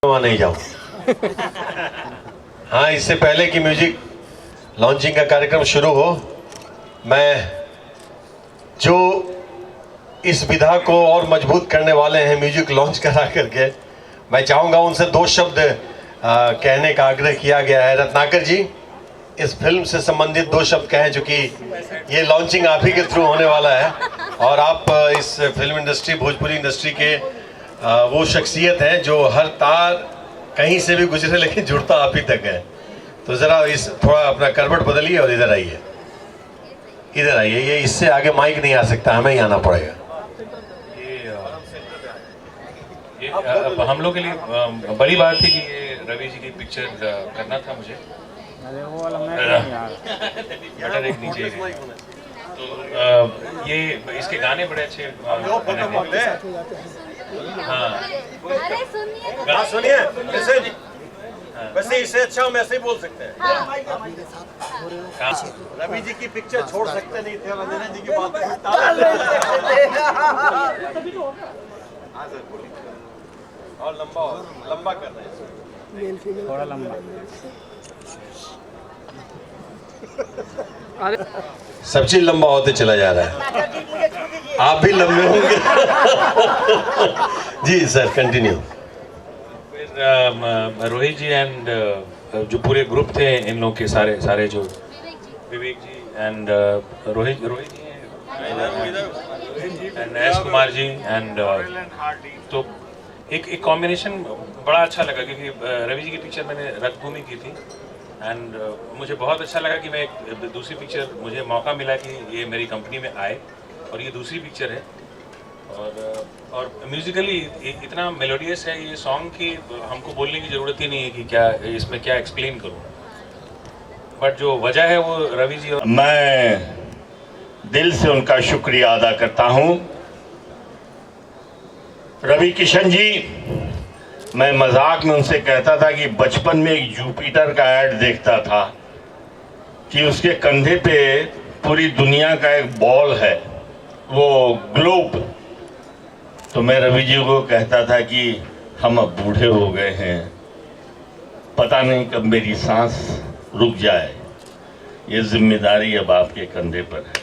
वहाँ नहीं जाऊँ। हाँ, इससे पहले कि म्यूजिक लॉन्चिंग का कार्यक्रम शुरू हो, मैं जो इस विधा को और मजबूत करने वाले हैं म्यूजिक लॉन्च करा करके, मैं चाहूँगा उनसे दो शब्द कहने का आग्रह किया गया है। रत्नाकर जी, इस फिल्म से संबंधित दो शब्द कहें, जो कि ये लॉन्चिंग आप ही के थ्रू होने वाला है और आप इस फिल्म इंडस्ट्री, भोजपुरी इंडस्ट्री के वो शख्सियत हैं जो हर तार कहीं से भी गुजरे लेकिन जुड़ता आप ही तक है। तो ज़रा इस थोड़ा अपना करवट बदलिए और इधर आइए, इधर आइए। ये इससे आगे माइक नहीं आ सकता, हमें ही आना पड़ेगा। ये हम लोग के लिए बड़ी बात थी कि ये रवि जी की पिक्चर करना था मुझे। बटर एक नीचे तो ये इसके गाने बड़े अच्छे हाँ सुनिए, वैसे इससे अच्छा हम ऐसे ही बोल सकते हैं। रवि जी की पिक्चर छोड़ सकते नहीं थे, रंजना जी की बात। हाँ सर, और लंबा करना है, थोड़ा लंबा। सब चीज लंबा होते चला जा रहा है, आप भी लंबे होंगे। जी sir, continue. Rohit ji and जो पूरे ग्रुप थे, इन लोग के सारे जो Vivek ji and Rohit ji and S Kumar ji and तो एक कॉम्बिनेशन बड़ा अच्छा लगा, क्योंकि रवि जी की पिक्चर मैंने रंगभूमि की थी एंड मुझे बहुत अच्छा लगा कि मैं एक दूसरी पिक्चर, मुझे मौका मिला कि ये मेरी कंपनी में आए और ये दूसरी पिक्चर है और म्यूजिकली इतना मेलोडियस है ये सॉन्ग कि हमको बोलने की ज़रूरत ही नहीं है कि क्या इसमें क्या एक्सप्लेन करूँ, बट जो वजह है वो रवि जी। मैं दिल से उनका शुक्रिया अदा करता हूँ। रवि किशन जी, मैं मजाक में उनसे कहता था कि बचपन में एक जुपिटर का ऐड देखता था कि उसके कंधे पे पूरी दुनिया का एक बॉल है, वो ग्लोब। तो मैं रवि जी को कहता था कि हम अब बूढ़े हो गए हैं, पता नहीं कब मेरी सांस रुक जाए, ये जिम्मेदारी अब आपके कंधे पर है।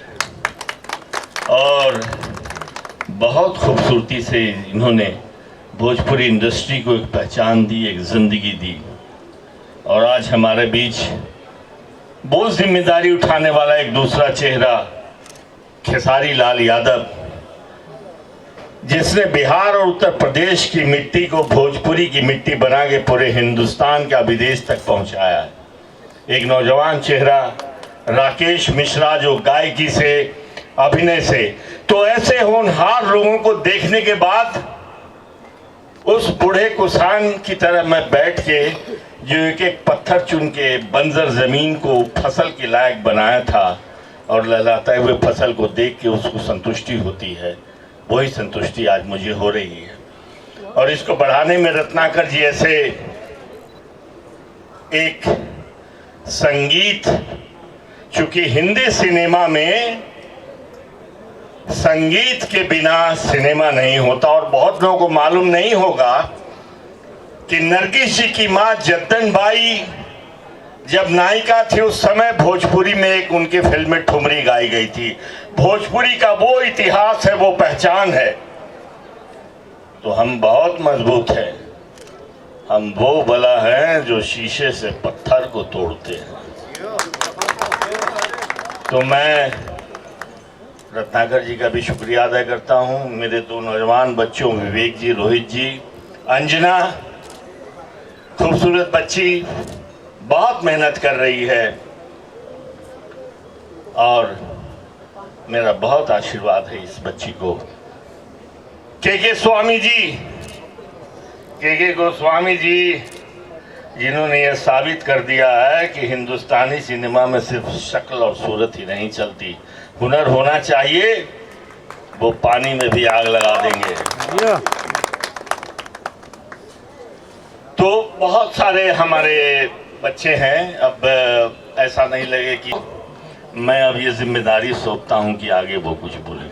और बहुत खूबसूरती से इन्होंने भोजपुरी इंडस्ट्री को एक पहचान दी, एक जिंदगी दी और आज हमारे बीच वो जिम्मेदारी उठाने वाला एक दूसरा चेहरा खेसारी लाल यादव, जिसने बिहार और उत्तर प्रदेश की मिट्टी को भोजपुरी की मिट्टी बना के पूरे हिंदुस्तान का विदेश तक पहुंचाया है। एक नौजवान चेहरा राकेश मिश्रा, जो गायकी से, अभिनय से, तो ऐसे होनहार लोगों को देखने के बाद उस बूढ़े कुसान की तरह मैं बैठ के जो एक एक पत्थर चुन के बंजर जमीन को फसल के लायक बनाया था और लहलाते हुए फसल को देख के उसको संतुष्टि होती है, वही संतुष्टि आज मुझे हो रही है। और इसको बढ़ाने में रत्नाकर जी ऐसे एक संगीत, चूंकि हिंदी सिनेमा में संगीत के बिना सिनेमा नहीं होता और बहुत लोगों को मालूम नहीं होगा कि नरगिस जी की मां जद्दन बाई जब नायिका थी उस समय भोजपुरी में एक उनकी फिल्म में ठुमरी गाई गई थी। भोजपुरी का वो इतिहास है, वो पहचान है। तो हम बहुत मजबूत हैं, हम वो बला हैं जो शीशे से पत्थर को तोड़ते हैं। तो मैं रत्नाकर जी का भी शुक्रिया अदा करता हूँ। मेरे दो नौजवान बच्चों, विवेक जी, रोहित जी, अंजना, खूबसूरत बच्ची, बहुत मेहनत कर रही है और मेरा बहुत आशीर्वाद है इस बच्ची को। के स्वामी जी, के गोस्वामी जी, जिन्होंने ये साबित कर दिया है कि हिंदुस्तानी सिनेमा में सिर्फ शक्ल और सूरत ही नहीं चलती, हुनर होना चाहिए। वो पानी में भी आग लगा देंगे। तो बहुत सारे हमारे बच्चे हैं। अब ऐसा नहीं लगे कि मैं अब ये जिम्मेदारी सौंपता हूं कि आगे वो कुछ बोले।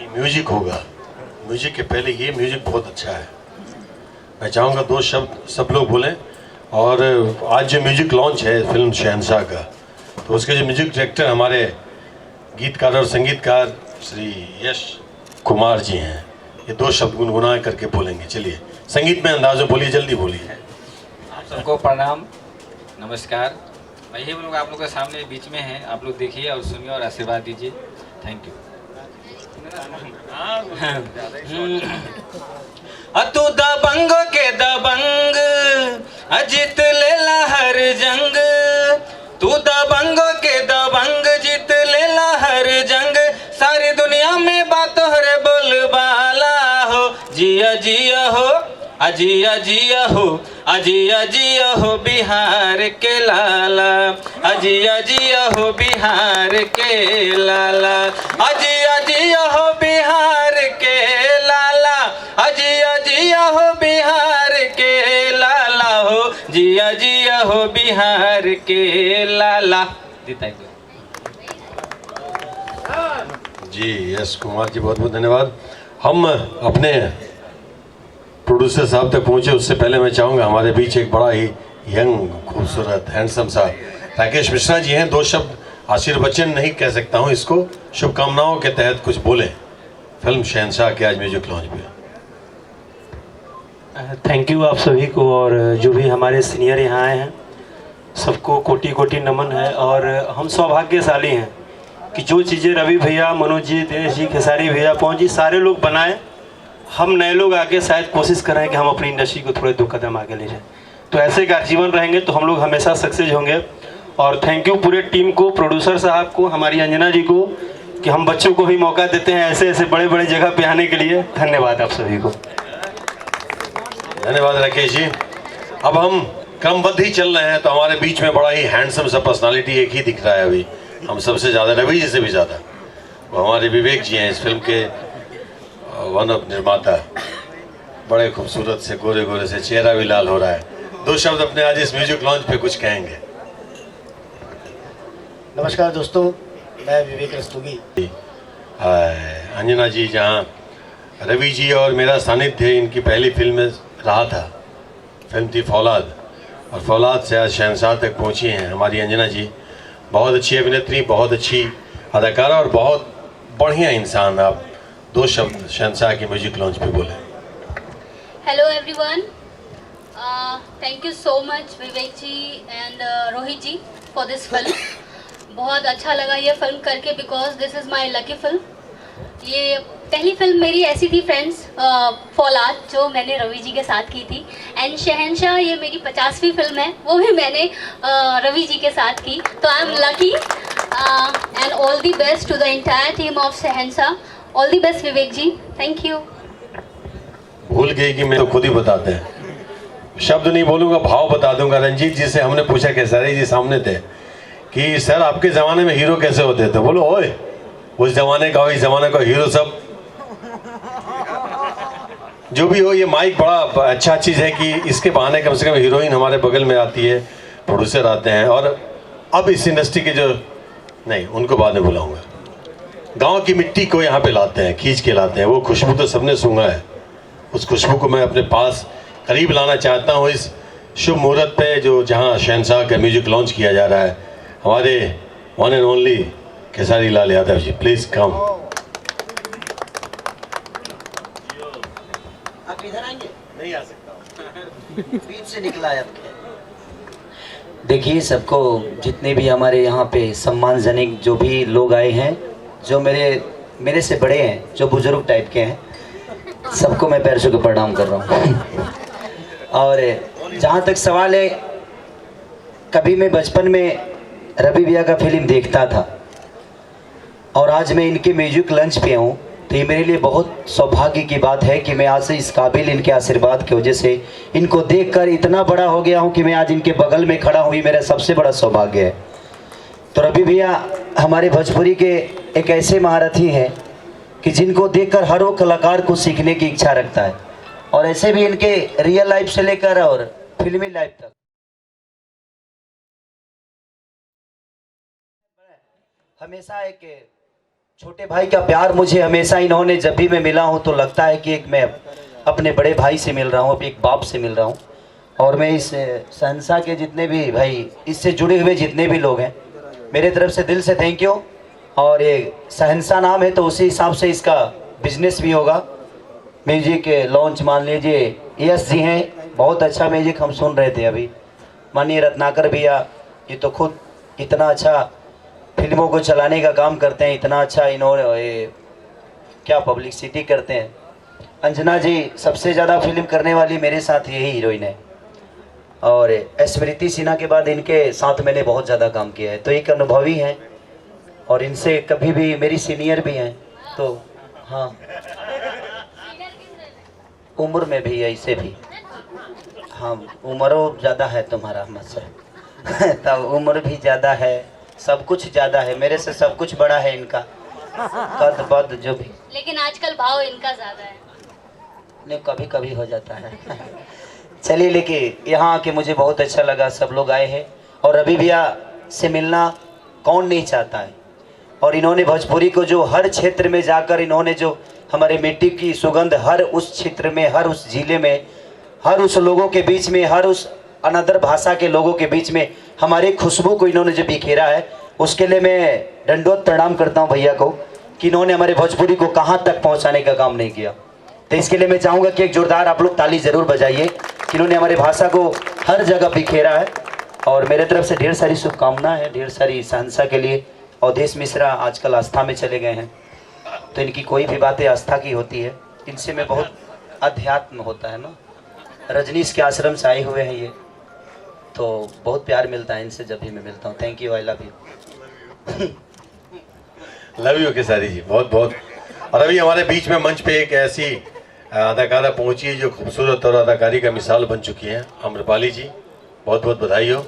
म्यूजिक होगा, म्यूजिक के पहले ये म्यूजिक बहुत अच्छा है। मैं चाहूँगा 2 शब्द सब लोग बोलें। और आज जो म्यूजिक लॉन्च है फिल्म शहंशाह का, तो उसके जो म्यूजिक डायरेक्टर हमारे गीतकार और संगीतकार श्री यश कुमार जी हैं, ये 2 शब्द गुनगुना करके बोलेंगे। चलिए संगीत में अंदाज में बोलिए, जल्दी बोलिए। आप सबको प्रणाम, नमस्कार। मैं यही बोलूँगा, आप लोग के सामने बीच में हैं, आप लोग देखिए और सुनिए और आशीर्वाद दीजिए। Thank you. तू दबंग के दबंग जीत लेला हर जंग, तू दबंग के दबंग जीत लेला हर जंग, सारी दुनिया में बात रे बोलबाला हो, जिया जिया हो अजिया जिया हो, अजिया जिया हो बिहार के लाला, अजिया जिया हो बिहार के लाला, अजिया जिया हो बिहार के लाला, अजिया जिया हो बिहार के लाला हो, जिया जिया हो बिहार के लाला। जी यश कुमार जी, बहुत बहुत धन्यवाद। हम अपने प्रोड्यूसर साहब तक पहुंचे उससे पहले मैं चाहूँगा हमारे बीच एक बड़ा ही यंग, खूबसूरत, हैंडसम सा राकेश मिश्रा जी हैं। 2 शब्द आशीर्वचन नहीं कह सकता हूँ इसको, शुभकामनाओं के तहत कुछ बोले फिल्म शहंशाह के आज म्यूजिक लॉन्च पे। थैंक यू आप सभी को, और जो भी हमारे सीनियर यहाँ आए हैं सबको कोटि कोटि नमन है। और हम सौभाग्यशाली हैं कि जो चीज़ें रवि भैया, मनोज जी, दिनेश जी, खेसारी भैया, पवन जी सारे लोग बनाए, हम नए लोग आगे शायद कोशिश कर रहे हैं कि हम अपनी इंडस्ट्री को थोड़े 2 कदम आगे ले जाएं। तो ऐसे का जीवन रहेंगे तो हम लोग हमेशा सक्सेस होंगे। और थैंक यू पूरे टीम को, प्रोड्यूसर साहब को, हमारी अंजना जी को, कि हम बच्चों को भी मौका देते हैं ऐसे ऐसे बड़े बड़े जगह पे आने के लिए। धन्यवाद आप सभी को। धन्यवाद राकेश जी। अब हम क्रमबद्ध ही चल रहे हैं, तो हमारे बीच में बड़ा ही हैंडसम सा पर्सनालिटी एक ही दिख रहा है अभी, हम सबसे ज़्यादा, रवि जी से भी ज़्यादा। वो हमारे विवेक जी हैं, इस फिल्म के वन ऑफ निर्माता। बड़े खूबसूरत से, गोरे गोरे से, चेहरा भी लाल हो रहा है। 2 शब्द अपने आज इस म्यूजिक लॉन्च पे कुछ कहेंगे। नमस्कार दोस्तों, मैं विवेक रस्तोगी। अंजना जी, जहाँ रवि जी और मेरा सानिध्य इनकी पहली फिल्म में रहा था, फिल्म थी फौलाद, और फौलाद से आज शहंशाह तक पहुँची हैं हमारी अंजना जी। बहुत अच्छी अभिनेत्री, बहुत अच्छी अदाकारा और बहुत बढ़िया इंसान। आप 2 शब्द शहंशाह के म्यूजिक लॉन्च पे बोले। Hello everyone, thank you so much Vivek ji and Rohit ji for this film. बहुत अच्छा लगा ये फिल्म करके, because this is my lucky film. ये पहली फिल्म मेरी ऐसी थी फ्रेंड्स, फौलाद, जो मैंने रवि जी के साथ की थी। एंड शहंशाह ये मेरी 50वीं फिल्म है, वो भी मैंने रवि जी के साथ की। तो I am lucky and all the best to the entire team of Shahenshah. All the best Vivek ji, thank you. भूल गई कि मैं तो खुद ही बताते हैं, शब्द नहीं बोलूँगा, भाव बता दूंगा। रंजीत जी से हमने पूछा, खेसारी जी सामने थे, कि सर आपके ज़माने में हीरो कैसे होते थे? बोलो ओए, उस ज़माने का, इस ज़माने का हीरो सब जो भी हो। ये माइक बड़ा अच्छा चीज़ है कि इसके बहाने कम से कम हीरोइन हमारे बगल में आती है, प्रोड्यूसर आते हैं। और अब इस इंडस्ट्री के जो, नहीं उनको बाद में बुलाऊंगा, गांव की मिट्टी को यहाँ पे लाते हैं, खींच के लाते हैं। वो खुशबू तो सबने सूंघा है, उस खुशबू को मैं अपने पास करीब लाना चाहता हूँ इस शुभ मुहूर्त पे, जो जहाँ शहंशाह का म्यूजिक लॉन्च किया जा रहा है। हमारे one and only Khesari Lal Yadav ji, please come. आप इधर आएंगे? नहीं आ सकता, बीच से निकला है। देखिए, सबको, जितने भी हमारे यहाँ पे सम्मानजनक जो भी लोग आए हैं, जो मेरे से बड़े हैं, जो बुजुर्ग टाइप के हैं, सबको मैं पैर छू के प्रणाम कर रहा हूँ। और जहाँ तक सवाल है, कभी मैं बचपन में रवि भैया का फिल्म देखता था और आज मैं इनके म्यूजिक लंच पे हूँ, तो ये मेरे लिए बहुत सौभाग्य की बात है कि मैं आज से इस काबिल, इनके आशीर्वाद की वजह से इनको देखकर इतना बड़ा हो गया हूँ कि मैं आज इनके बगल में खड़ा हूँ। ये मेरा सबसे बड़ा सौभाग्य है। तो रवि भैया हमारे भोजपुरी के एक ऐसे महारथी हैं कि जिनको देखकर हर वो कलाकार को सीखने की इच्छा रखता है, और ऐसे भी इनके रियल लाइफ से लेकर और फिल्मी लाइफ तक हमेशा एक छोटे भाई का प्यार मुझे हमेशा इन्होंने, जब भी मैं मिला हूँ तो लगता है कि एक मैं अपने बड़े भाई से मिल रहा हूँ, एक बाप से मिल रहा हूँ। और मैं इस संस्था के जितने भी भाई, इससे जुड़े हुए जितने भी लोग हैं, मेरे तरफ से दिल से थैंक यू। और ये सहनसा नाम है तो उसी हिसाब से इसका बिजनेस भी होगा। म्यूजिक लॉन्च मान लीजिए यस जी हैं, बहुत अच्छा म्यूजिक हम सुन रहे थे अभी। माननीय रत्नाकर भैया, ये तो खुद इतना अच्छा फिल्मों को चलाने का काम करते हैं, इतना अच्छा इन्होंने क्या पब्लिसिटी करते हैं। अंजना जी सबसे ज़्यादा फिल्म करने वाली मेरे साथ यही हीरोइन है, और स्मृति सिन्हा के बाद इनके साथ मैंने बहुत ज़्यादा काम किया है, तो एक अनुभवी हैं और इनसे कभी भी मेरी सीनियर भी हैं। तो हाँ, उम्र में भी ऐसे भी, हाँ उम्र ज़्यादा है तुम्हारा मुझसे तब उम्र भी ज़्यादा है, सब कुछ ज़्यादा है, मेरे से सब कुछ बड़ा है इनका, कद बद जो भी। लेकिन आजकल भाव इनका ज्यादा है। नहीं, कभी कभी हो जाता है चलिए, लेकिन यहाँ आके मुझे बहुत अच्छा लगा, सब लोग आए हैं। और रवि भैया से मिलना कौन नहीं चाहता है। और इन्होंने भोजपुरी को जो हर क्षेत्र में जाकर इन्होंने जो हमारे मिट्टी की सुगंध हर उस क्षेत्र में, हर उस जिले में, हर उस लोगों के बीच में, हर उस अनदर भाषा के लोगों के बीच में हमारी खुशबू को इन्होंने जो बिखेरा है, उसके लिए मैं दंडवत प्रणाम करता हूँ भैया को कि इन्होंने हमारे भोजपुरी को कहाँ तक पहुँचाने का काम नहीं किया। तो इसके लिए मैं चाहूँगा कि एक जोरदार आप लोग ताली ज़रूर बजाइए कि इन्होंने हमारी भाषा को हर जगह बिखेरा है। और मेरे तरफ से ढेर सारी शुभकामनाएं हैं, ढेर सारी सहनसा के लिए। अवधेश मिश्रा आजकल आस्था में चले गए हैं, तो इनकी कोई भी बातें आस्था की होती है, इनसे में बहुत अध्यात्म होता है ना। रजनीश के आश्रम से आए हुए हैं ये, तो बहुत प्यार मिलता है इनसे जब भी मैं मिलता हूँ। Thank you, I love you. Love you Kesari ji, बहुत बहुत। और अभी हमारे बीच में मंच पे एक ऐसी अदाकारा पहुंची है जो खूबसूरत और अदाकारी का मिसाल बन चुकी हैं, अम्रपाली जी, बहुत बहुत बधाई हो,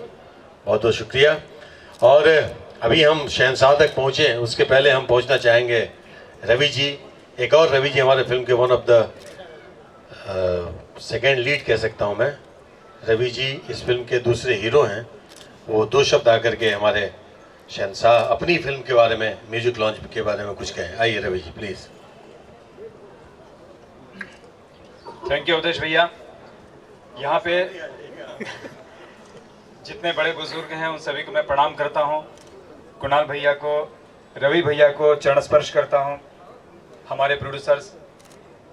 बहुत बहुत शुक्रिया। और अभी हम शहंशाह तक पहुँचे, उसके पहले हम पहुँचना चाहेंगे रवि जी। एक और रवि जी हमारे फिल्म के one of the second lead कह सकता हूँ मैं। रवि जी इस फिल्म के दूसरे हीरो हैं। वो दो शब्द आकर के हमारे शहंशाह अपनी फिल्म के बारे में, म्यूजिक लॉन्च के बारे में कुछ कहें। आइए Ravi ji please. Thank you Awadhesh भैया। यहाँ पे जितने बड़े बुजुर्ग हैं उन सभी को मैं प्रणाम करता हूँ। कुणाल भैया को, रवि भैया को चरण स्पर्श करता हूँ। हमारे प्रोड्यूसर्स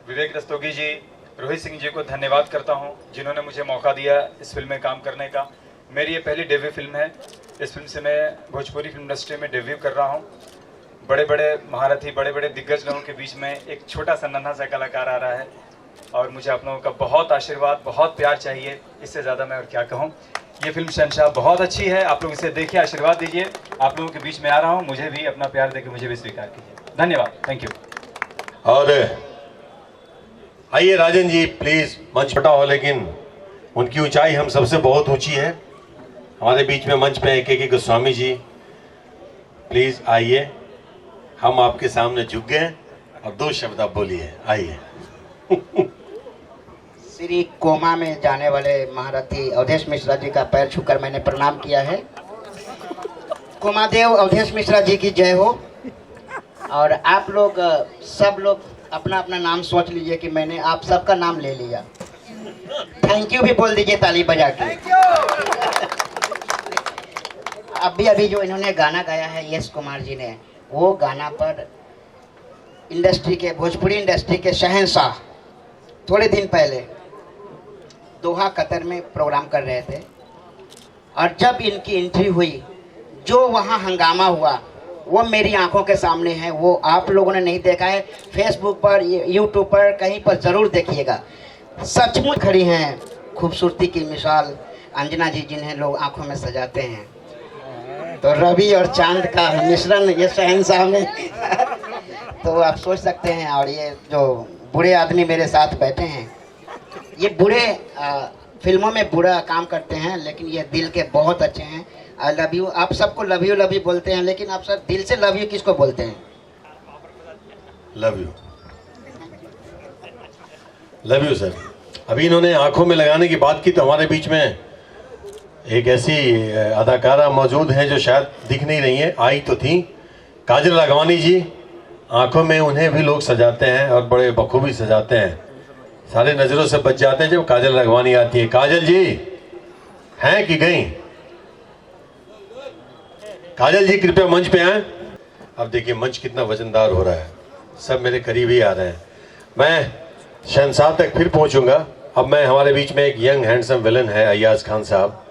विवेक रस्तोगी जी, रोहित सिंह जी को धन्यवाद करता हूँ जिन्होंने मुझे मौका दिया इस फिल्म में काम करने का। मेरी ये पहली डेब्यू फिल्म है। इस फिल्म से मैं भोजपुरी फिल्म इंडस्ट्री में डेब्यू कर रहा हूँ। बड़े बड़े महारथी, बड़े बड़े दिग्गज लोगों के बीच में एक छोटा सा नन्हा सा कलाकार आ रहा है, और मुझे आप लोगों का बहुत आशीर्वाद, बहुत प्यार चाहिए। इससे ज़्यादा मैं और क्या कहूँ। ये फिल्म शहंशाह बहुत अच्छी है, आप लोग इसे देखिए, आशीर्वाद दीजिए। आप लोगों के बीच में आ रहा हूँ, मुझे भी अपना प्यार देकर मुझे भी स्वीकार कीजिए। धन्यवाद, थैंक यू। और आइए राजन जी प्लीज, मंच छोटा हो लेकिन उनकी ऊंचाई हम सबसे बहुत ऊंची है। हमारे बीच में मंच पे के गोस्वामी जी, प्लीज आइए, हम आपके सामने झुक गए और दो शब्द आप बोलिए। आइए। श्री कोमा में जाने वाले महारथी अवधेश मिश्रा जी का पैर छूकर मैंने प्रणाम किया है। कोमादेव अवधेश मिश्रा जी की जय हो। और आप लोग सब लोग अपना अपना नाम सोच लीजिए कि मैंने आप सबका नाम ले लिया। थैंक यू भी बोल दीजिए ताली बजा के। अभी जो इन्होंने गाना गाया है यश कुमार जी ने, वो गाना पर इंडस्ट्री के, भोजपुरी इंडस्ट्री के शहंशाह थोड़े दिन पहले दोहा कतर में प्रोग्राम कर रहे थे, और जब इनकी एंट्री हुई, जो वहाँ हंगामा हुआ वो मेरी आंखों के सामने है। वो आप लोगों ने नहीं देखा है, फेसबुक पर, यूट्यूब पर, कहीं पर ज़रूर देखिएगा। सचमुच खड़ी हैं खूबसूरती की मिसाल अंजना जी, जिन्हें लोग आंखों में सजाते हैं। तो रवि और चांद का मिश्रण ये शहंशाह में तो आप सोच सकते हैं। और ये जो बूढ़े आदमी मेरे साथ बैठे हैं, ये बूढ़े फिल्मों में बुरा काम करते हैं, लेकिन ये दिल के बहुत अच्छे हैं। आई लव यू। आप सबको लव यू बोलते हैं, लेकिन आप सब दिल से लव यू किसको बोलते हैं? Love you, love you sir. अभी इन्होंने आंखों में लगाने की बात की, तो हमारे बीच में एक ऐसी अदाकारा मौजूद हैं जो शायद दिख नहीं रही है, आई तो थी, काजल राघवानी जी। आंखों में उन्हें भी लोग सजाते हैं और बड़े बखूबी सजाते हैं, सारे नज़रों से बच जाते हैं जब काजल लगवानी आती है। काजल जी हैं कि गई? काजल जी कृपया मंच पे आए। अब देखिए मंच कितना वजनदार हो रहा है, सब मेरे करीब ही आ रहे हैं। मैं शहंशाह तक फिर पहुंचूंगा। अब मैं हमारे बीच में एक यंग हैंडसम विलन है अय्याज खान साहब,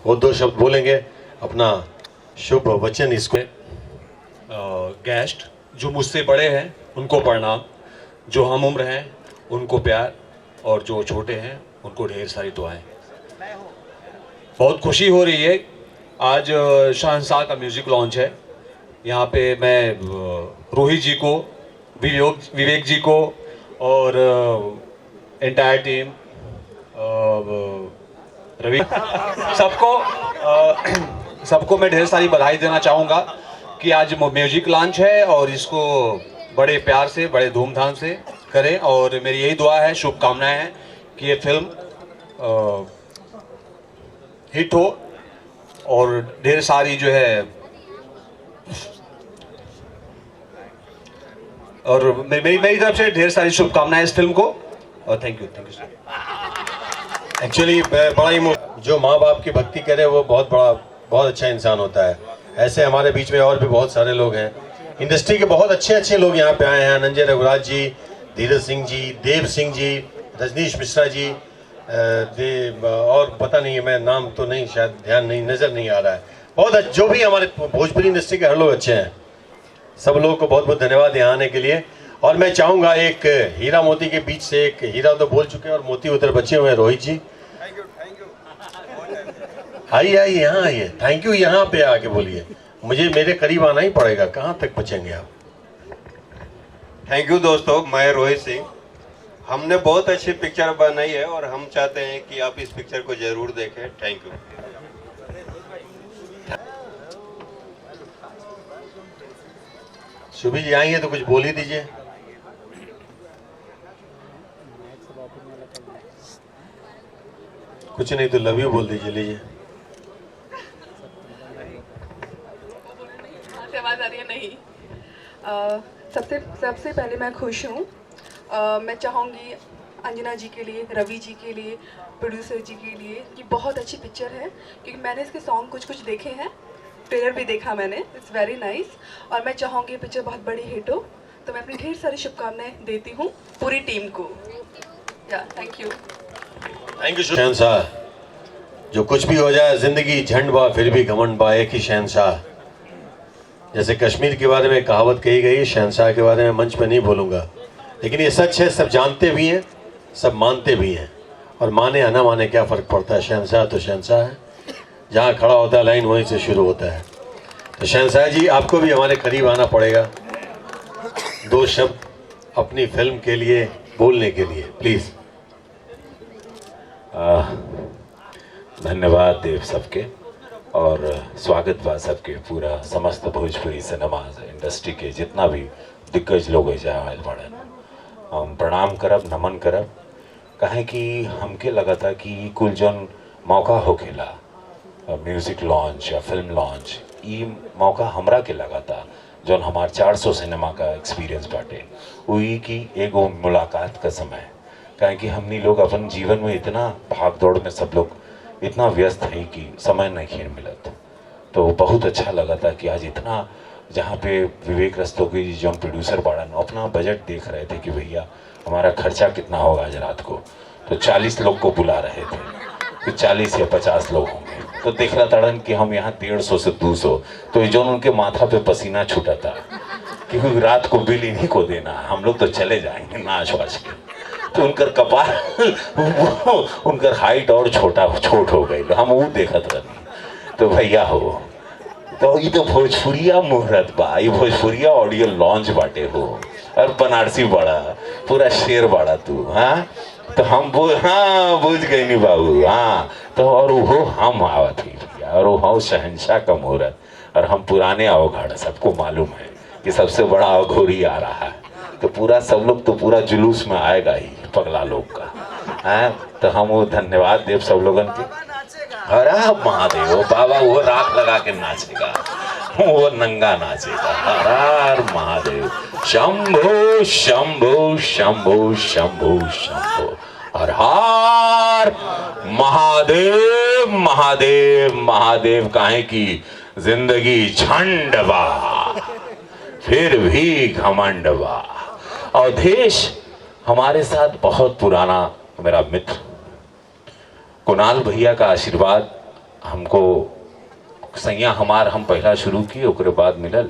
वो 2 शब्द बोलेंगे, अपना शुभ वचन इसको। गेस्ट जो मुझसे बड़े हैं उनको प्रणाम, जो हम उम्र हैं उनको प्यार, और जो छोटे हैं उनको ढेर सारी दुआएं। बहुत खुशी हो रही है, आज शहंशाह का म्यूज़िक लॉन्च है। यहाँ पे मैं रोहित जी को, विवेक जी को और एंटायर टीम, रवि, सबको मैं ढेर सारी बधाई देना चाहूँगा कि आज म्यूजिक लॉन्च है और इसको बड़े प्यार से, बड़े धूमधाम से करें। और मेरी यही दुआ है, शुभकामनाएं हैं कि ये फिल्म हिट हो और ढेर सारी जो है, और मेरी तरफ से ढेर सारी शुभकामनाएं इस फिल्म को, और थैंक यू सर। एक्चुअली बड़ा ही जो माँ बाप की भक्ति करे वो बहुत अच्छा इंसान होता है। ऐसे हमारे बीच में और भी बहुत सारे लोग हैं, इंडस्ट्री के बहुत अच्छे लोग यहाँ पे आए हैं। अनंजय रघुराज जी, धीरज सिंह जी, देव सिंह जी, रजनीश मिश्रा जी, और पता नहीं है, मैं नाम तो नहीं, शायद ध्यान नहीं, नज़र नहीं आ रहा है। बहुत जो भी हमारे भोजपुरी इंडस्ट्री के हर लोग अच्छे हैं, सब लोगों को बहुत बहुत धन्यवाद यहाँ आने के लिए। और मैं चाहूँगा एक हीरा मोती के बीच से, एक हीरा तो बोल चुके हैं और मोती उधर बचे हुए हैं, रोहित जी आइए यहाँ आइए, थैंक यू यहाँ पे आके बोलिए, मुझे मेरे करीब आना ही पड़ेगा, कहाँ तक बचेंगे आप। थैंक यू दोस्तों, मैं रोहित सिंह। हमने बहुत अच्छी पिक्चर बनाई है और हम चाहते हैं कि आप इस पिक्चर को जरूर देखें। Thank you. सुभी जी आएंगे तो कुछ बोल ही दीजिए। कुछ नहीं तो लव यू बोल दीजिए, लीजिए। आवाज आ रही है? नहीं। सबसे पहले मैं खुश हूँ। मैं चाहूँगी अंजना जी के लिए, रवि जी के लिए, प्रोड्यूसर जी के लिए कि बहुत अच्छी पिक्चर है, क्योंकि मैंने इसके सॉन्ग कुछ देखे हैं, ट्रेलर भी देखा मैंने, इट्स वेरी नाइस। और मैं चाहूँगी पिक्चर बहुत बड़ी हिट हो, तो मैं अपनी ढेर सारी शुभकामनाएं देती हूँ पूरी टीम को। या थैंक यू शहंशाह। जो कुछ भी हो जाए, जिंदगी झंड बा फिर भी घमंड बा, एक ही शहंशाह। जैसे कश्मीर के बारे में कहावत कही गई, शहंशाह के बारे में मंच पे नहीं बोलूँगा, लेकिन ये सच है, सब जानते भी हैं, सब मानते भी हैं। और माने या ना माने क्या फ़र्क पड़ता है, शहंशाह तो शहंशाह है, जहाँ खड़ा होता है लाइन वहीं से शुरू होता है। तो शहंशाह जी आपको भी हमारे करीब आना पड़ेगा, 2 शब्द अपनी फिल्म के लिए बोलने के लिए प्लीज़। धन्यवाद देव सबके, और स्वागत बा सबके, पूरा समस्त भोजपुरी सिनेमा इंडस्ट्री के जितना भी दिग्गज लोग आए बड़े, हम प्रणाम करब, नमन करब। कहें कि हमके लगा था कि कुल जौन मौका होखेला म्यूज़िक लॉन्च या फिल्म लॉन्च, ये मौका हमरा के लगा था जौन हमार 400 सिनेमा का एक्सपीरियंस बाटे, वही की एगो मुलाकात का समय। कहें कि हमनी लोग अपन जीवन में इतना भाग दौड़ में सब लोग इतना व्यस्त है कि समय नहीं मिलत, तो बहुत अच्छा लगा था कि आज इतना, जहाँ पे विवेक रस्तोगी जी जो प्रोड्यूसर बाड़न अपना बजट देख रहे थे कि भैया हमारा खर्चा कितना होगा आज रात को, तो 40 लोग को बुला रहे थे कि 40 या 50 लोग होंगे, तो देख रहा तड़न कि हम यहाँ 150 से 200, तो जो उनके माथा पे पसीना छूटा था, क्योंकि रात को बिल इन्हीं को देना, हम लोग तो चले जाएंगे नाच वाच के। तो उनकर कपार उनकर हाइट और छोट हो गई, हम वो देखत रही। तो भैया हो, तो ये तो भोजपुरिया मुहूर्त बा, ये भोजपुरिया ऑडियो लॉन्च बाटे हो, और बनारसी बड़ा पूरा शेर बड़ा तू। हाँ तो हम हाँ बुझ गई नहीं बाबू। हाँ तो और वो हम आवत ही भैया, और वो हम शहंशाह का मुहूर्त, और हम पुराने अवघड़, सबको मालूम है कि सबसे बड़ा अघोरी आ रहा है, तो पूरा सब लोग तो पूरा जुलूस में आएगा ही पगला लोग का। है तो हम वो धन्यवाद देव सब लोगन के। अरे महादेव बाबा वो राख लगा के नाचेगा। वो नंगा नाचेगा। हर हर महादेव, शंभो शंभो शंभो शंभो शंभो, हर हर महादेव महादेव महादेव। काहे की जिंदगी झंड बा फिर भी घमंड बा। और देश हमारे साथ बहुत पुराना मेरा मित्र कुणाल भैया का आशीर्वाद हमको सैया हमार हम पहला शुरू किए ओकरे बाद मिलल।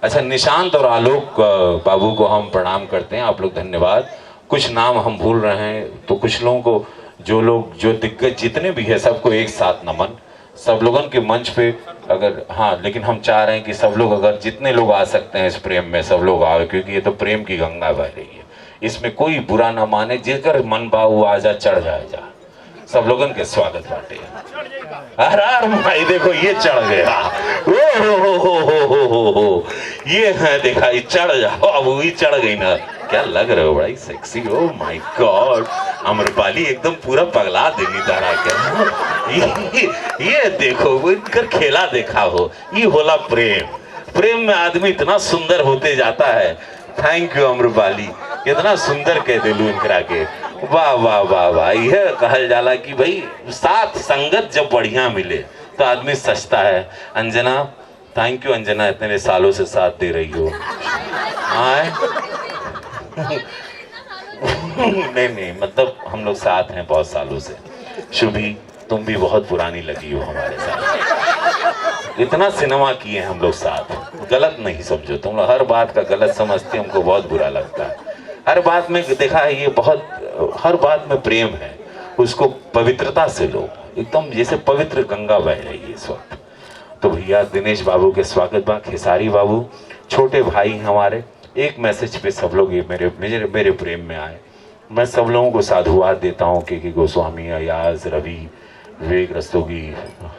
अच्छा, निशांत और आलोक बाबू को हम प्रणाम करते हैं, आप लोग धन्यवाद। कुछ नाम हम भूल रहे हैं तो कुछ लोगों को जो दिग्गज जितने भी है सबको एक साथ नमन। सब लोगों के मंच पे अगर हाँ, लेकिन हम चाह रहे हैं कि सब लोग अगर जितने लोग आ सकते हैं इस प्रेम में सब लोग आए, क्योंकि ये तो प्रेम की गंगा बह रही है। इसमें कोई बुरा ना माने, जिसका मन भाव आजा चढ़ जाए जा। सब लोगों के स्वागत बाटे। हर भाई देखो ये चढ़ गया, ओ ये है देखा, ये चढ़ जाओ। अब वही चढ़ गई ना, क्या लग रहे हो बड़ा sexy. Oh my God, Amrapali एकदम पूरा पगला देनी तारा के। ये देखो वो इनका खेला देखा हो, ये होला प्रेम। प्रेम में आदमी इतना सुंदर होते जाता है। थैंक यू अमरपाली, कितना सुंदर कह दिलू इनकरा के। वाह वाह वाह वाह। यह कहल जाला कि भाई साथ संगत जब बढ़िया मिले तो आदमी सचता है। अंजना, थैंक यू अंजना, इतने सालों से साथ दे रही हो। नहीं मतलब हम लोग साथ हैं बहुत सालों से। शुभी, तुम भी बहुत पुरानी लगी हो हमारे साथ। इतना सिनेमा किए हम लोग साथ, गलत नहीं समझो तुम लोग। हर बात का गलत समझते हमको बहुत बुरा लगता है। हर बात में देखा है ये बहुत, हर बात में प्रेम है, उसको पवित्रता से लो, एकदम जैसे पवित्र गंगा बह रही है इस वक्त। तो भैया दिनेश बाबू के स्वागत बा। खेसारी बाबू छोटे भाई हमारे, एक मैसेज पे सब लोग ये मेरे प्रेम में आए। मैं सब लोगों को साधुवाद देता हूँ कि गोस्वामी, अयाज, रवि, विवेक रस्तोगी,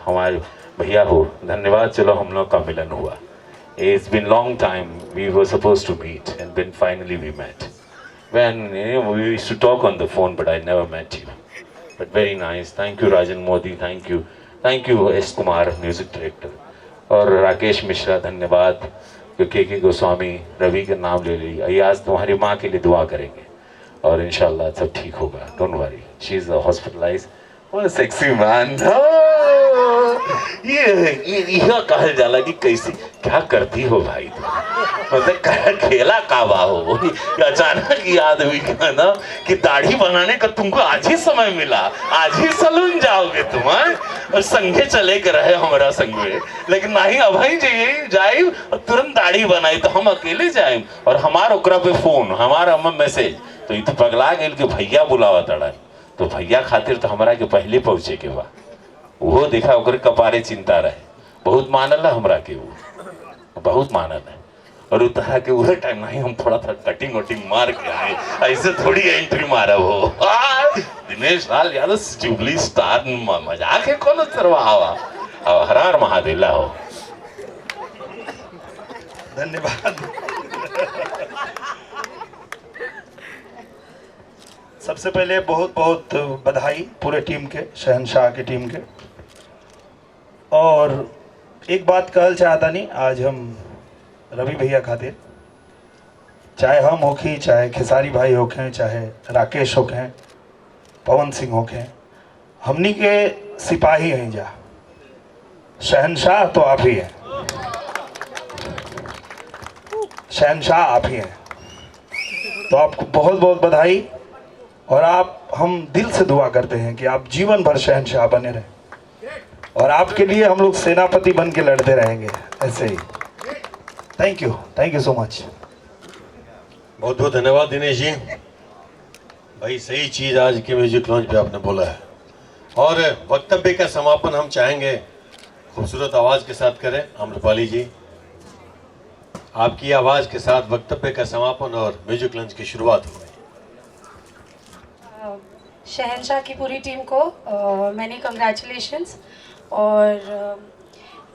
हमारे भैया हो, धन्यवाद। चलो हम लोग का मिलन हुआ। It's been long time we were supposed to meet and then finally we met. When we used to talk on the phone but I never met you. But very nice. Thank you Rajan Modi, thank you S Kumar music director और राकेश मिश्रा, धन्यवाद। के गोस्वामी, रवि का नाम ले ली। अयाज तुम्हारी माँ के लिए दुआ करेंगे और इंशाल्लाह सब ठीक होगा। Don't worry, she is hospitalised. What a sexy man. ये कहल जाला कि कैसी क्या करती हो भाई तुम, मतलब खेला काबा हो। अचानक याद हुई ना कि दाढ़ी बनाने का तुमको आज ही समय मिला, आज ही सलून जाओगे तुम। और संगे चले के रहे हमारा संगे, लेकिन नहीं अभी जाए तुरंत दाढ़ी बनाई तो हम अकेले जाए और हमारा ओकरा पे फोन, हमारा मैसेज, तो ये तो पगला गेल कि भैया बुलावा तड़ा। तो भैया खातिर तो हमारा के पहले पहुंचे के बा। वो देखा ओकर कपारे चिंता रहे, बहुत मानल है हमरा के, वो बहुत मानल है। और उतरा के वह टाइम नहीं, हम थोड़ा सा कटिंग वटिंग मार के आए, ऐसे थोड़ी एंट्री मारा हो। दिनेश लाल यादव जुबली स्टार मजाक है कौन सरवा हवा। अब हर हर महादेव हो। धन्यवाद। सबसे पहले बहुत बहुत बधाई पूरे टीम के, शहनशाह की टीम के। और एक बात कहल चाहता नहीं, आज हम रवि भैया खातिर, चाहे हम होखें, चाहे खेसारी भाई होखें, चाहे राकेश होखें, पवन सिंह होखें, हमनी के सिपाही हैं जा, शहनशाह तो आप ही हैं, शहनशाह आप ही हैं। तो आपको बहुत बहुत बधाई। और हम दिल से दुआ करते हैं कि आप जीवन भर शहनशाह बने रहें और आपके लिए हम लोग सेनापति बन के लड़ते रहेंगे ऐसे ही। Thank you so much. बहुत बहुत धन्यवाद दिनेश जी। भाई सही चीज़ आज के म्यूजिक लॉन्च पे आपने बोला है। और वक्तव्य का समापन हम चाहेंगे खूबसूरत आवाज़ के साथ करें। अमरपाली जी, आपकी आवाज़ के साथ वक्तव्य का समापन और म्यूजिक लॉन्च की शुरुआत हो। शहनशाह की पूरी टीम को मैंने कंग्रेचुलेशंस। और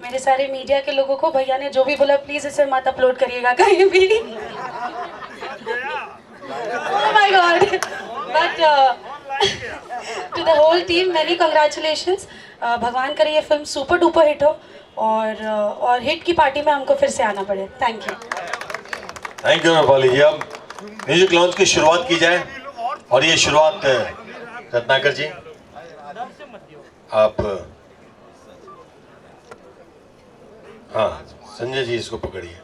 मेरे सारे मीडिया के लोगों को, भैया ने जो भी बोला प्लीज़ इसे मत अपलोड करिएगा कहीं भी। Oh my God! But to the whole team, many congratulations. भगवान करे ये फिल्म सुपर डुपर हिट हो और हिट की पार्टी में हमको फिर से आना पड़े। Thank you. Thank you Nepali ji. अब म्यूजिक लॉन्च की शुरुआत की जाए और ये शुरुआत रत्नाकर जी आप, हाँ संजय जी इसको पकड़िए।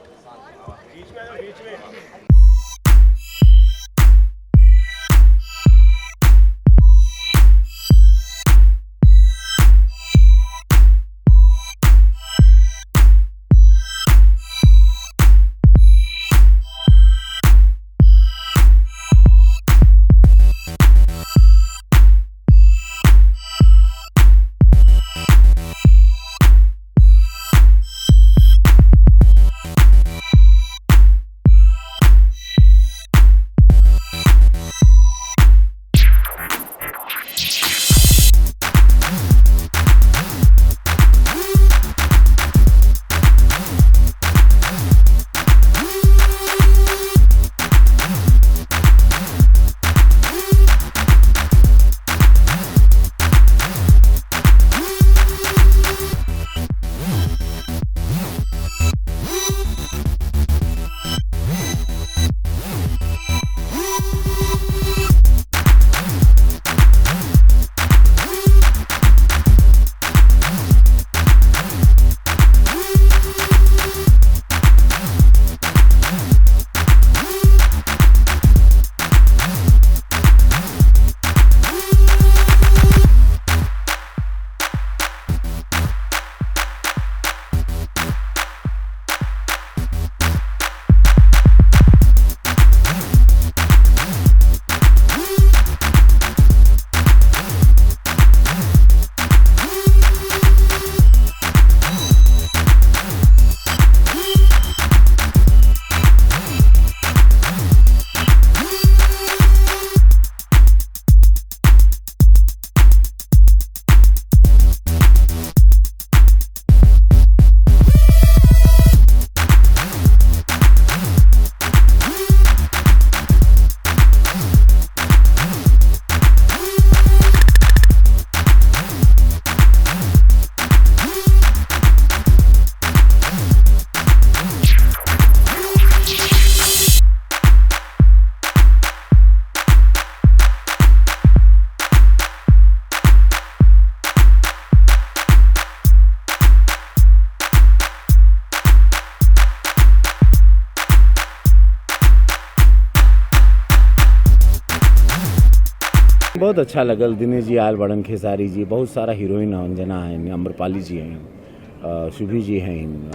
बहुत अच्छा लगल। दिनेश जी आयल बड़न, खेसारी जी, बहुत सारा हीरोइन अंजना हैं, अम्रपाली जी हैं, शुभी जी हैं,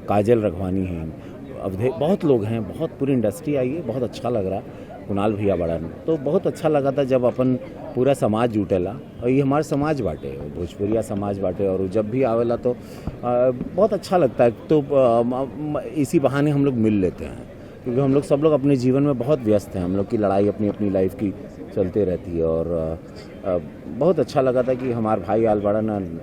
काजल रखवानी हैं, अब बहुत लोग हैं, बहुत पूरी इंडस्ट्री आई है। बहुत अच्छा लग रहा। कुणाल भैया बड़न तो बहुत अच्छा लगा था जब अपन पूरा समाज जुटेला, और ये हमारे समाज बाटे, भोजपुरिया समाज बाटे, और जब भी आवेला तो बहुत अच्छा लगता है। तो इसी बहाने हम लोग मिल लेते हैं, क्योंकि हम लोग सब लोग अपने जीवन में बहुत व्यस्त हैं। हम लोग की लड़ाई अपनी अपनी लाइफ की चलते रहती है, और बहुत अच्छा लगा था कि हमारे भाई आलबड़न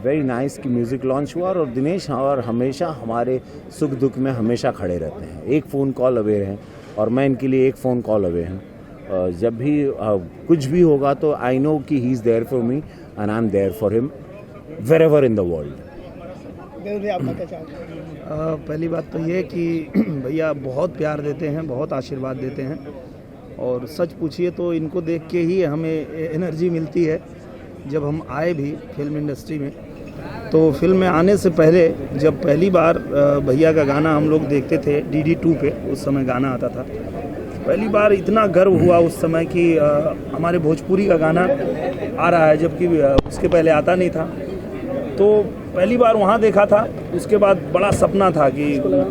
वेरी नाइस की म्यूज़िक लॉन्च हुआ। और दिनेश और हमेशा हमारे सुख दुख में हमेशा खड़े रहते हैं। एक फ़ोन कॉल अवे हैं, और मैं इनके लिए एक फ़ोन कॉल अवे हैं। जब भी कुछ भी होगा तो आई नो कि he is there for me and I am there for him wherever in the world. पहली बात तो ये कि भैया बहुत प्यार देते हैं, बहुत आशीर्वाद देते हैं, और सच पूछिए तो इनको देख के ही हमें एनर्जी मिलती है। जब हम आए भी फिल्म इंडस्ट्री में, तो फिल्म में आने से पहले जब पहली बार भैया का गाना हम लोग देखते थे DD2 पे, उस समय गाना आता था, पहली बार इतना गर्व हुआ उस समय कि हमारे भोजपुरी का गाना आ रहा है, जबकि उसके पहले आता नहीं था। तो पहली बार वहाँ देखा था, उसके बाद बड़ा सपना था कि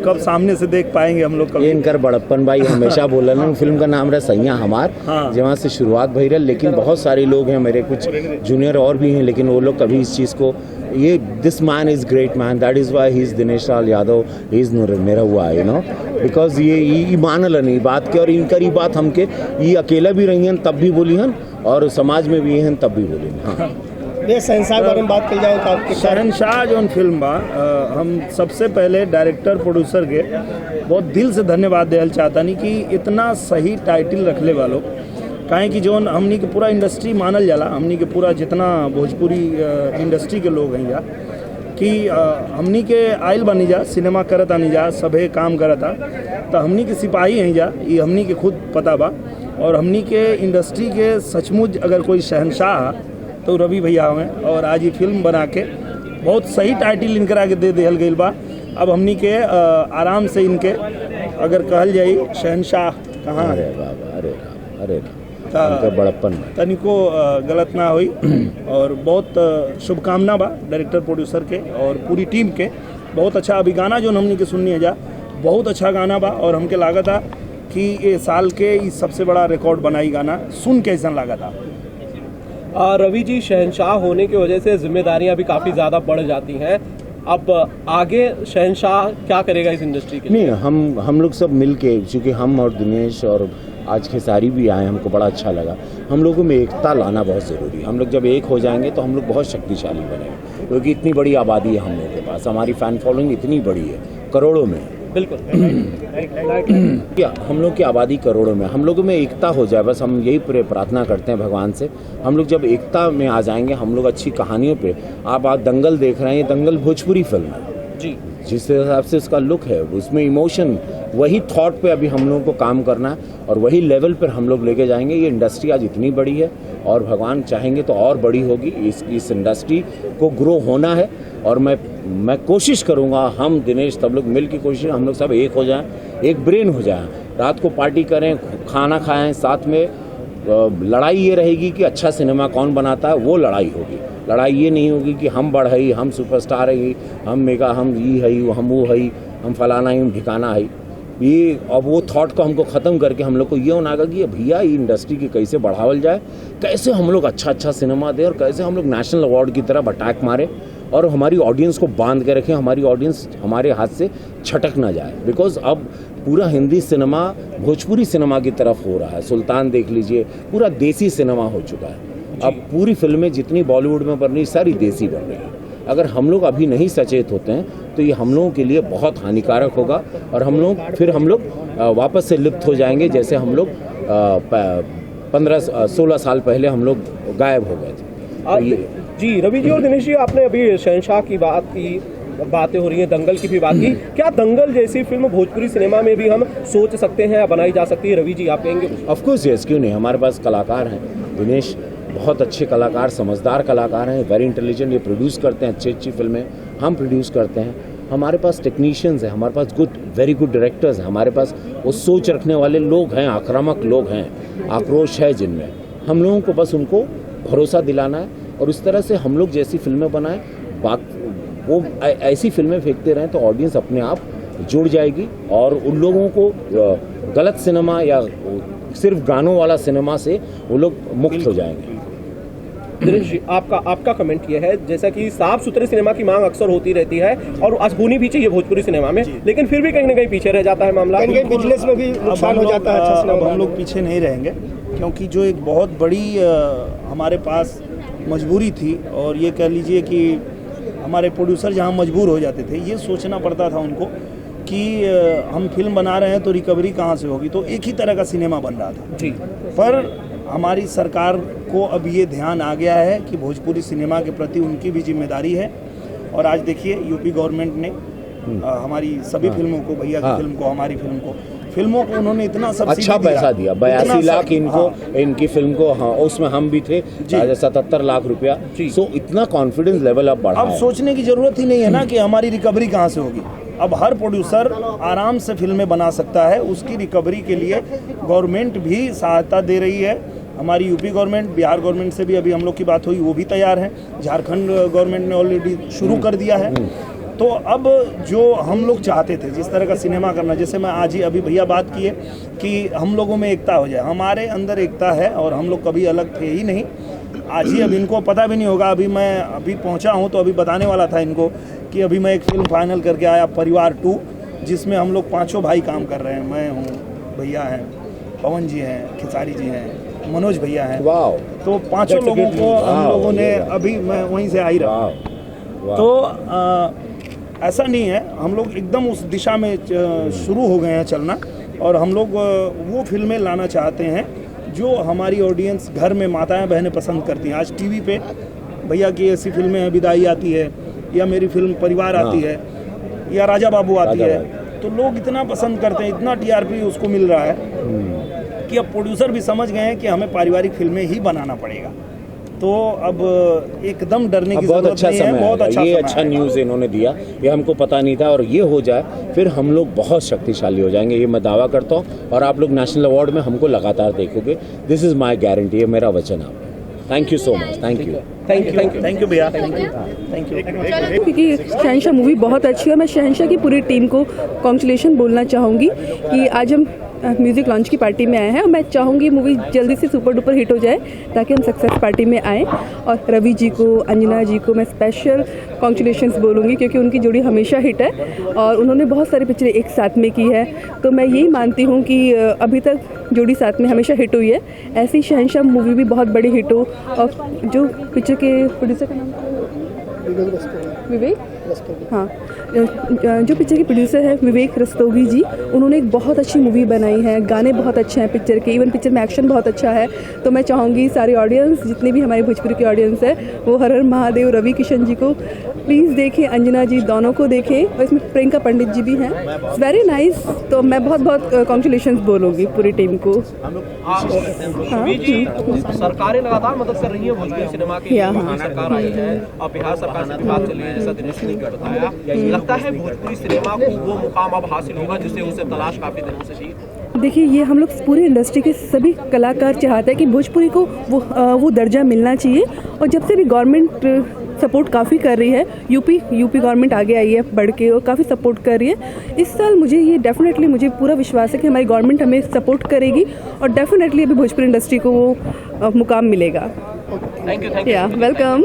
कब सामने से देख पाएंगे हम लोग कभी। इनकर बड़प्पन भाई हमेशा बोला ना, फिल्म का नाम रहा सैया हमार, जहाँ से शुरुआत भई रहा। लेकिन बहुत सारे लोग हैं, मेरे कुछ जूनियर और भी हैं, लेकिन वो लोग कभी इस चीज़ को, ये this man is great man, that is why he is Dinesh Lal Yadav, he is मेरा हुआ, यू नो, बिकॉज ये मानल नहीं बात के, और इनकर बात हमके ये अकेला भी रही हैं तब भी बोली हन, और समाज में भी हैं तब भी बोली। हाँ, ये शहनशाह के बारे में बात कर जाओ तो आपके शहनशाह जो फिल्म बा, हम सबसे पहले डायरेक्टर प्रोड्यूसर के बहुत दिल से धन्यवाद देना चाहतानी कि इतना सही टाइटल रखले वालों, काहे कि जो हमनी के पूरा इंडस्ट्री मानल जाला, हमनी के पूरा जितना भोजपुरी इंडस्ट्री के लोग हैं या कि हमनी के आइल बनी जा सिनेमा करत आनी जा सभे काम करता तो हमनी के सिपाही हैं जा ये हमनी के खुद पता बा। और हमनी के इंडस्ट्री के सचमुच अगर कोई शहनशाह तो रवि भैया हमें, और आज ये फिल्म बना के बहुत सही टाइटल इनकरा के दे दिहल गई बा। अब हमनी के आराम से इनके अगर कहल जाई शहनशाह कहाँ अरे बाबा अरे अरे उनका बड़प्पन तनिको गलत ना हुई। और बहुत शुभकामना बा डायरेक्टर प्रोड्यूसर के और पूरी टीम के। बहुत अच्छा अभी गाना जो हमनी के सुननी है जा बहुत अच्छा गाना बा और हमके लागत था कि ये साल के इस सबसे बड़ा रिकॉर्ड बनाई गाना सुन के ऐसा लगा था। रवि जी शहनशाह होने की वजह से जिम्मेदारियां भी काफ़ी ज़्यादा बढ़ जाती हैं। अब आगे शहनशाह क्या करेगा इस इंडस्ट्री के लिए? नहीं हम लोग सब मिल के, चूँकि हम और दिनेश और आज खेसारी भी आए, हमको बड़ा अच्छा लगा। हम लोगों में एकता लाना बहुत ज़रूरी है। हम लोग जब एक हो जाएंगे तो हम लोग बहुत शक्तिशाली बनेंगे, क्योंकि इतनी बड़ी आबादी है हम लोगों के पास, हमारी फ़ैन फॉलोइंग इतनी बड़ी है, करोड़ों में। बिल्कुल हम लोग की आबादी करोड़ों में, हम लोगों में एकता हो जाए, बस हम यही प्रार्थना करते हैं भगवान से। हम लोग जब एकता में आ जाएंगे, हम लोग अच्छी कहानियों पे, आप दंगल देख रहे हैं, ये दंगल भोजपुरी फिल्म है जी, जिस हिसाब से उसका लुक है, उसमें इमोशन, वही थॉट पे अभी हम लोगों को काम करना है और वही लेवल पर हम लोग लेके जाएंगे। ये इंडस्ट्री आज इतनी बड़ी है और भगवान चाहेंगे तो और बड़ी होगी। इस इंडस्ट्री को ग्रो होना है और मैं कोशिश करूँगा, हम दिनेश सब लोग मिल की कोशिश, हम लोग सब एक हो जाएं, एक ब्रेन हो जाएं, रात को पार्टी करें, खाना खाएं साथ में। लड़ाई ये रहेगी कि अच्छा सिनेमा कौन बनाता है, वो लड़ाई होगी। लड़ाई ये नहीं होगी कि हम बढ़ई, हम सुपरस्टार है, हम मेगा, हम ये है, हम वो है, हम फलाना ही, हम ठिकाना है। ये अब वो थॉट को हमको ख़त्म करके हम लोग को ये होना होगा कि भैया ये इंडस्ट्री की कैसे बढ़ावल जाए, कैसे हम लोग अच्छा सिनेमा दें और कैसे हम लोग नेशनल अवार्ड की तरफ अटैक मारें और हमारी ऑडियंस को बांध के रखें, हमारी ऑडियंस हमारे हाथ से छटक ना जाए। बिकॉज अब पूरा हिंदी सिनेमा भोजपुरी सिनेमा की तरफ हो रहा है। सुल्तान देख लीजिए, पूरा देसी सिनेमा हो चुका है। अब पूरी फिल्में जितनी बॉलीवुड में बन रही, सारी देसी बन रही है। अगर हम लोग अभी नहीं सचेत होते हैं तो ये हम लोगों के लिए बहुत हानिकारक होगा और हम लोग वापस से लिप्त हो जाएंगे, जैसे हम लोग 15-16 साल पहले हम लोग गायब हो गए थे। जी रवि जी और दिनेश जी, आपने अभी शहनशाह की बातें हो रही हैं, दंगल की भी बात की। क्या दंगल जैसी फिल्म भोजपुरी सिनेमा में भी हम सोच सकते हैं या बनाई जा सकती है? रवि जी आप कहेंगे? ऑफकोर्स यस, क्यों नहीं। हमारे पास कलाकार हैं, दिनेश बहुत अच्छे कलाकार, समझदार कलाकार हैं, वेरी इंटेलिजेंट, ये प्रोड्यूस करते हैं अच्छी फिल्में, हम प्रोड्यूस करते हैं। हमारे पास टेक्नीशियंस हैं, हमारे पास वेरी गुड डायरेक्टर्स हैं, हमारे पास वो सोच रखने वाले लोग हैं, आक्रामक लोग हैं, आक्रोश है जिनमें। हम लोगों को बस उनको भरोसा दिलाना है और इस तरह से हम लोग जैसी फिल्में बनाएं, वो ऐसी फिल्में फेंकते रहें तो ऑडियंस अपने आप जुड़ जाएगी और उन लोगों को गलत सिनेमा या सिर्फ गानों वाला सिनेमा से वो लोग मुक्त हो जाएंगे। दिनेश जी आपका कमेंट ये है, जैसा कि साफ सुथरे सिनेमा की मांग अक्सर होती रहती है और आज होनी भी चाहिए भोजपुरी सिनेमा में, लेकिन फिर भी कहीं ना कहीं पीछे रह जाता है मामला, कहीं बिजनेस में भी नुकसान हो जाता है। अच्छा सिनेमा हम लोग पीछे नहीं रहेंगे, क्योंकि जो एक बहुत बड़ी हमारे पास मजबूरी थी, और ये कह लीजिए कि हमारे प्रोड्यूसर जहाँ मजबूर हो जाते थे, ये सोचना पड़ता था उनको कि हम फिल्म बना रहे हैं तो रिकवरी कहाँ से होगी, तो एक ही तरह का सिनेमा बन रहा था जी। पर हमारी सरकार को अब ये ध्यान आ गया है कि भोजपुरी सिनेमा के प्रति उनकी भी जिम्मेदारी है। और आज देखिए यूपी गवर्नमेंट ने हमारी सभी फिल्मों को, भैया की फिल्म को, हमारी फिल्मों को उन्होंने इतना अच्छा पैसा दिया, 82 लाख इनको, इनकी फिल्म को। हाँ, उसमें हम भी थे, 77 लाख रुपया। सो इतना कॉन्फिडेंस लेवल अब बढ़ा। अब सोचने की जरूरत ही नहीं है ना कि हमारी रिकवरी कहाँ से होगी। अब हर प्रोड्यूसर आराम से फिल्में बना सकता है, उसकी रिकवरी के लिए गवर्नमेंट भी सहायता दे रही है। हमारी यूपी गवर्नमेंट, बिहार गवर्नमेंट से भी अभी हम लोग की बात हुई, वो भी तैयार है। झारखंड गवर्नमेंट ने ऑलरेडी शुरू कर दिया है। तो अब जो हम लोग चाहते थे जिस तरह का सिनेमा करना, जैसे मैं आज ही अभी भैया बात किए कि हम लोगों में एकता हो जाए, हमारे अंदर एकता है और हम लोग कभी अलग थे ही नहीं। आज ही अब इनको पता भी नहीं होगा, अभी पहुंचा हूं तो अभी बताने वाला था इनको कि अभी मैं एक फिल्म फाइनल करके आया, परिवार 2, जिसमें हम लोग 5 भाई काम कर रहे हैं। मैं हूँ, भैया हैं, पवन जी हैं, खेसारी जी हैं, मनोज भैया हैं। तो 5 लोगों को हम लोगों ने, अभी मैं वहीं से आई रहा। तो ऐसा नहीं है, हम लोग एकदम उस दिशा में शुरू हो गए हैं चलना, और हम लोग वो फिल्में लाना चाहते हैं जो हमारी ऑडियंस घर में माताएं बहनें पसंद करती हैं। आज टीवी पे भैया की ऐसी फिल्में विदाई आती है, या मेरी फिल्म परिवार आती है या राजा बाबू आती है, तो लोग इतना पसंद करते हैं, इतना टीआरपी उसको मिल रहा है कि अब प्रोड्यूसर भी समझ गए हैं कि हमें पारिवारिक फिल्में ही बनाना पड़ेगा। तो अब एकदम डरने की बहुत जरूरत अच्छा नहीं है, समय बहुत है। अच्छा ये समय अच्छा है। न्यूज़ इन्होंने दिया, ये हमको पता नहीं था, और ये हो जाए फिर हम लोग बहुत शक्तिशाली हो जाएंगे, ये मैं दावा करता हूँ। और आप लोग नेशनल अवार्ड में हमको लगातार देखोगे, दिस इज़ माई गारंटी, ये मेरा वचन है। Thank you so much, thank you thank you भैया, थैंक यू। क्योंकि शहंशाह मूवी बहुत अच्छी है। मैं शहंशाह की पूरी टीम को कॉन्ग्रेचुलेशन बोलना चाहूँगी कि आज हम म्यूज़िक लॉन्च की पार्टी में आए हैं, और मैं चाहूँगी मूवी जल्दी से सुपर डुपर हिट हो जाए ताकि हम सक्सेस पार्टी में आएँ। और रवि जी को, अंजना जी को मैं स्पेशल कॉन्ग्रेचुलेशंस बोलूँगी, क्योंकि उनकी जोड़ी हमेशा हिट है और उन्होंने बहुत सारी पिक्चरें एक साथ में की है। तो मैं यही मानती हूँ कि अभी तक जोड़ी साथ में हमेशा हिट हुई है, ऐसी शहंशाह मूवी भी बहुत बड़ी हिट हो। और जो पिक्चर के प्रोड्यूसर का नाम विवेक, हाँ, जो पिक्चर के प्रोड्यूसर है विवेक रस्तोगी जी, उन्होंने एक बहुत अच्छी मूवी बनाई है, गाने बहुत अच्छे हैं पिक्चर के, इवन पिक्चर में एक्शन बहुत अच्छा है। तो मैं चाहूँगी सारी ऑडियंस, जितने भी हमारी भोजपुरी की ऑडियंस है, वो हर हर महादेव रवि किशन जी को प्लीज़ देखें, अंजना जी दोनों को देखें, और इसमें प्रियंका पंडित जी भी हैं, इट्स वेरी नाइस। तो मैं बहुत बहुत कॉन्ग्रेचुलेशंस बोलूँगी पूरी टीम को। सरकारें लगातार मदद कर रही है भोजपुरी सिनेमा के, सरकार आई है और बिहार सरकार से भी बात चल रही है, जैसा दिनेश ने बताया। लगता है भोजपुरी सिनेमा को वो मुकाम अब हासिल होगा जिसे उसे तलाश काफी दिनों से थी। देखिए, ये हम लोग पूरी इंडस्ट्री के सभी कलाकार चाहते हैं कि भोजपुरी को वो दर्जा मिलना चाहिए। और जब से भी गवर्नमेंट सपोर्ट काफ़ी कर रही है, यूपी गवर्नमेंट आगे आई है बढ़ के और काफ़ी सपोर्ट कर रही है। इस साल मुझे पूरा विश्वास है कि हमारी गवर्नमेंट हमें सपोर्ट करेगी और डेफिनेटली अभी भोजपुरी इंडस्ट्री को वो मुकाम मिलेगा। Thank you. या वेलकम।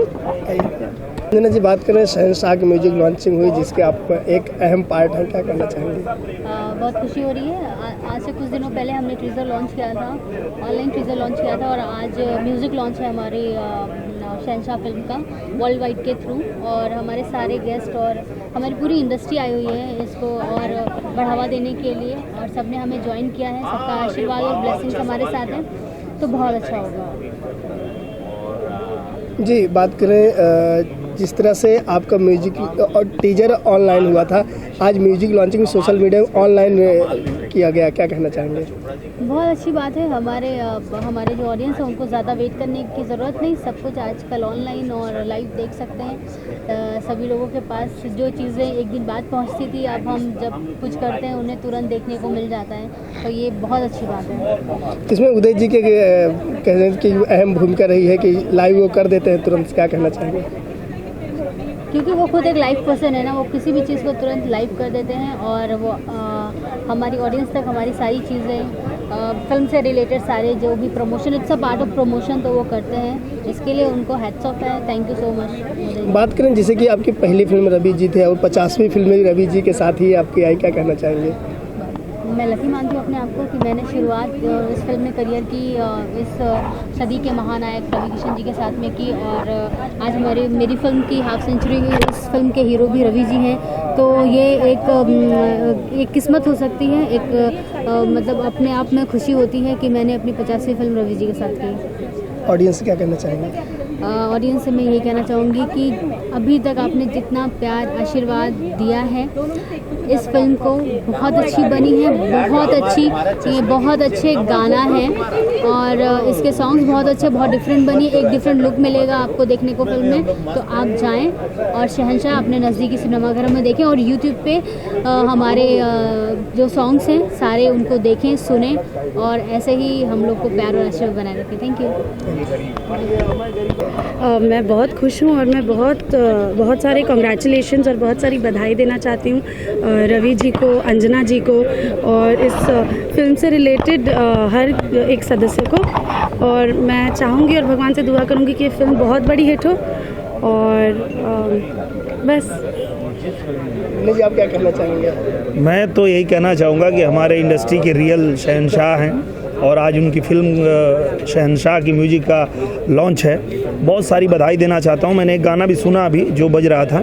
अंजना जी, बात करें शहंशाह की म्यूजिक लॉन्चिंग हुई जिसके आप एक अहम पार्ट हैं, क्या करना चाहेंगे? बहुत खुशी हो रही है। आज से कुछ दिनों पहले हमने टीज़र लॉन्च किया था, ऑनलाइन टीज़र लॉन्च किया था, और आज म्यूज़िक लॉन्च है हमारी शहंशाह फिल्म का वर्ल्ड वाइड के थ्रू। और हमारे सारे गेस्ट और हमारी पूरी इंडस्ट्री आई हुई है इसको और बढ़ावा देने के लिए, और सबने हमें ज्वाइन किया है। सबका आशीर्वाद और ब्लेसिंग्स हमारे साथ हैं, तो बहुत अच्छा होगा। जी, बात करें जिस तरह से आपका म्यूजिक और टीजर ऑनलाइन हुआ था, आज music launching social media online किया गया, क्या कहना चाहेंगे? बहुत अच्छी बात है। हमारे जो ऑडियंस है उनको ज़्यादा वेट करने की ज़रूरत नहीं, सब कुछ आजकल ऑनलाइन और लाइव देख सकते हैं। सभी लोगों के पास जो चीज़ें एक दिन बाद पहुंचती थी, अब हम जब कुछ करते हैं उन्हें तुरंत देखने को मिल जाता है, तो ये बहुत अच्छी बात है। इसमें उदय जी के कहने की अहम भूमिका रही है कि लाइव वो कर देते हैं तुरंत, क्या कहना चाहेंगे? क्योंकि वो खुद एक लाइव पर्सन है ना, वो किसी भी चीज़ को तुरंत लाइव कर देते हैं, और वो हमारी ऑडियंस तक हमारी सारी चीज़ें फिल्म से रिलेटेड सारे जो भी promotion, it's a part of promotion, तो वो करते हैं। इसके लिए उनको हैट्स ऑफ है, थैंक यू सो मच। बात करें जैसे कि आपकी पहली फिल्म रवि जी थे और 50वीं फिल्म भी रवि जी के साथ ही आपकी आई, क्या कहना चाहेंगे? मैं लकी मानती हूँ अपने आप को कि मैंने शुरुआत इस फिल्म में करियर की इस सदी के महानायक रवि किशन जी के साथ में की, और आज मेरी फिल्म की हाफ सेंचुरी हुई। इस फिल्म के हीरो भी रवि जी हैं, तो ये एक किस्मत हो सकती है, मतलब अपने आप में खुशी होती है कि मैंने अपनी 50वीं फिल्म रवि जी के साथ की। ऑडियंस क्या कहना चाहेंगे? ऑडियंस से मैं ये कहना चाहूँगी कि अभी तक आपने जितना प्यार आशीर्वाद दिया है इस फिल्म को, बहुत अच्छी बनी है, बहुत अच्छी, ये बहुत अच्छे गाना है और इसके सॉन्ग्स बहुत अच्छे, बहुत डिफरेंट बनी, एक डिफरेंट लुक मिलेगा आपको देखने को फिल्म में। तो आप जाएं और शहंशाह अपने नज़दीकी सिनेमाघरों में देखें, और यूट्यूब पे हमारे जो सॉन्ग्स हैं सारे उनको देखें, सुनें, और ऐसे ही हम लोग को प्यार और आशीर्वाद बनाए रखें। Thank you. मैं बहुत खुश हूँ और मैं बहुत सारे कॉन्ग्रेचुलेशंस और बहुत सारी बधाई देना चाहती हूँ रवि जी को, अंजना जी को, और इस फिल्म से रिलेटेड हर एक सदस्य को। और मैं चाहूँगी और भगवान से दुआ करूँगी कि ये फिल्म बहुत बड़ी हिट हो, और बस। जी, आप क्या कहना चाहेंगे? मैं तो यही कहना चाहूँगा कि हमारे इंडस्ट्री के रियल शहंशाह हैं और आज उनकी फिल्म शहंशाह की म्यूजिक का लॉन्च है। बहुत सारी बधाई देना चाहता हूँ। मैंने एक गाना भी सुना अभी जो बज रहा था,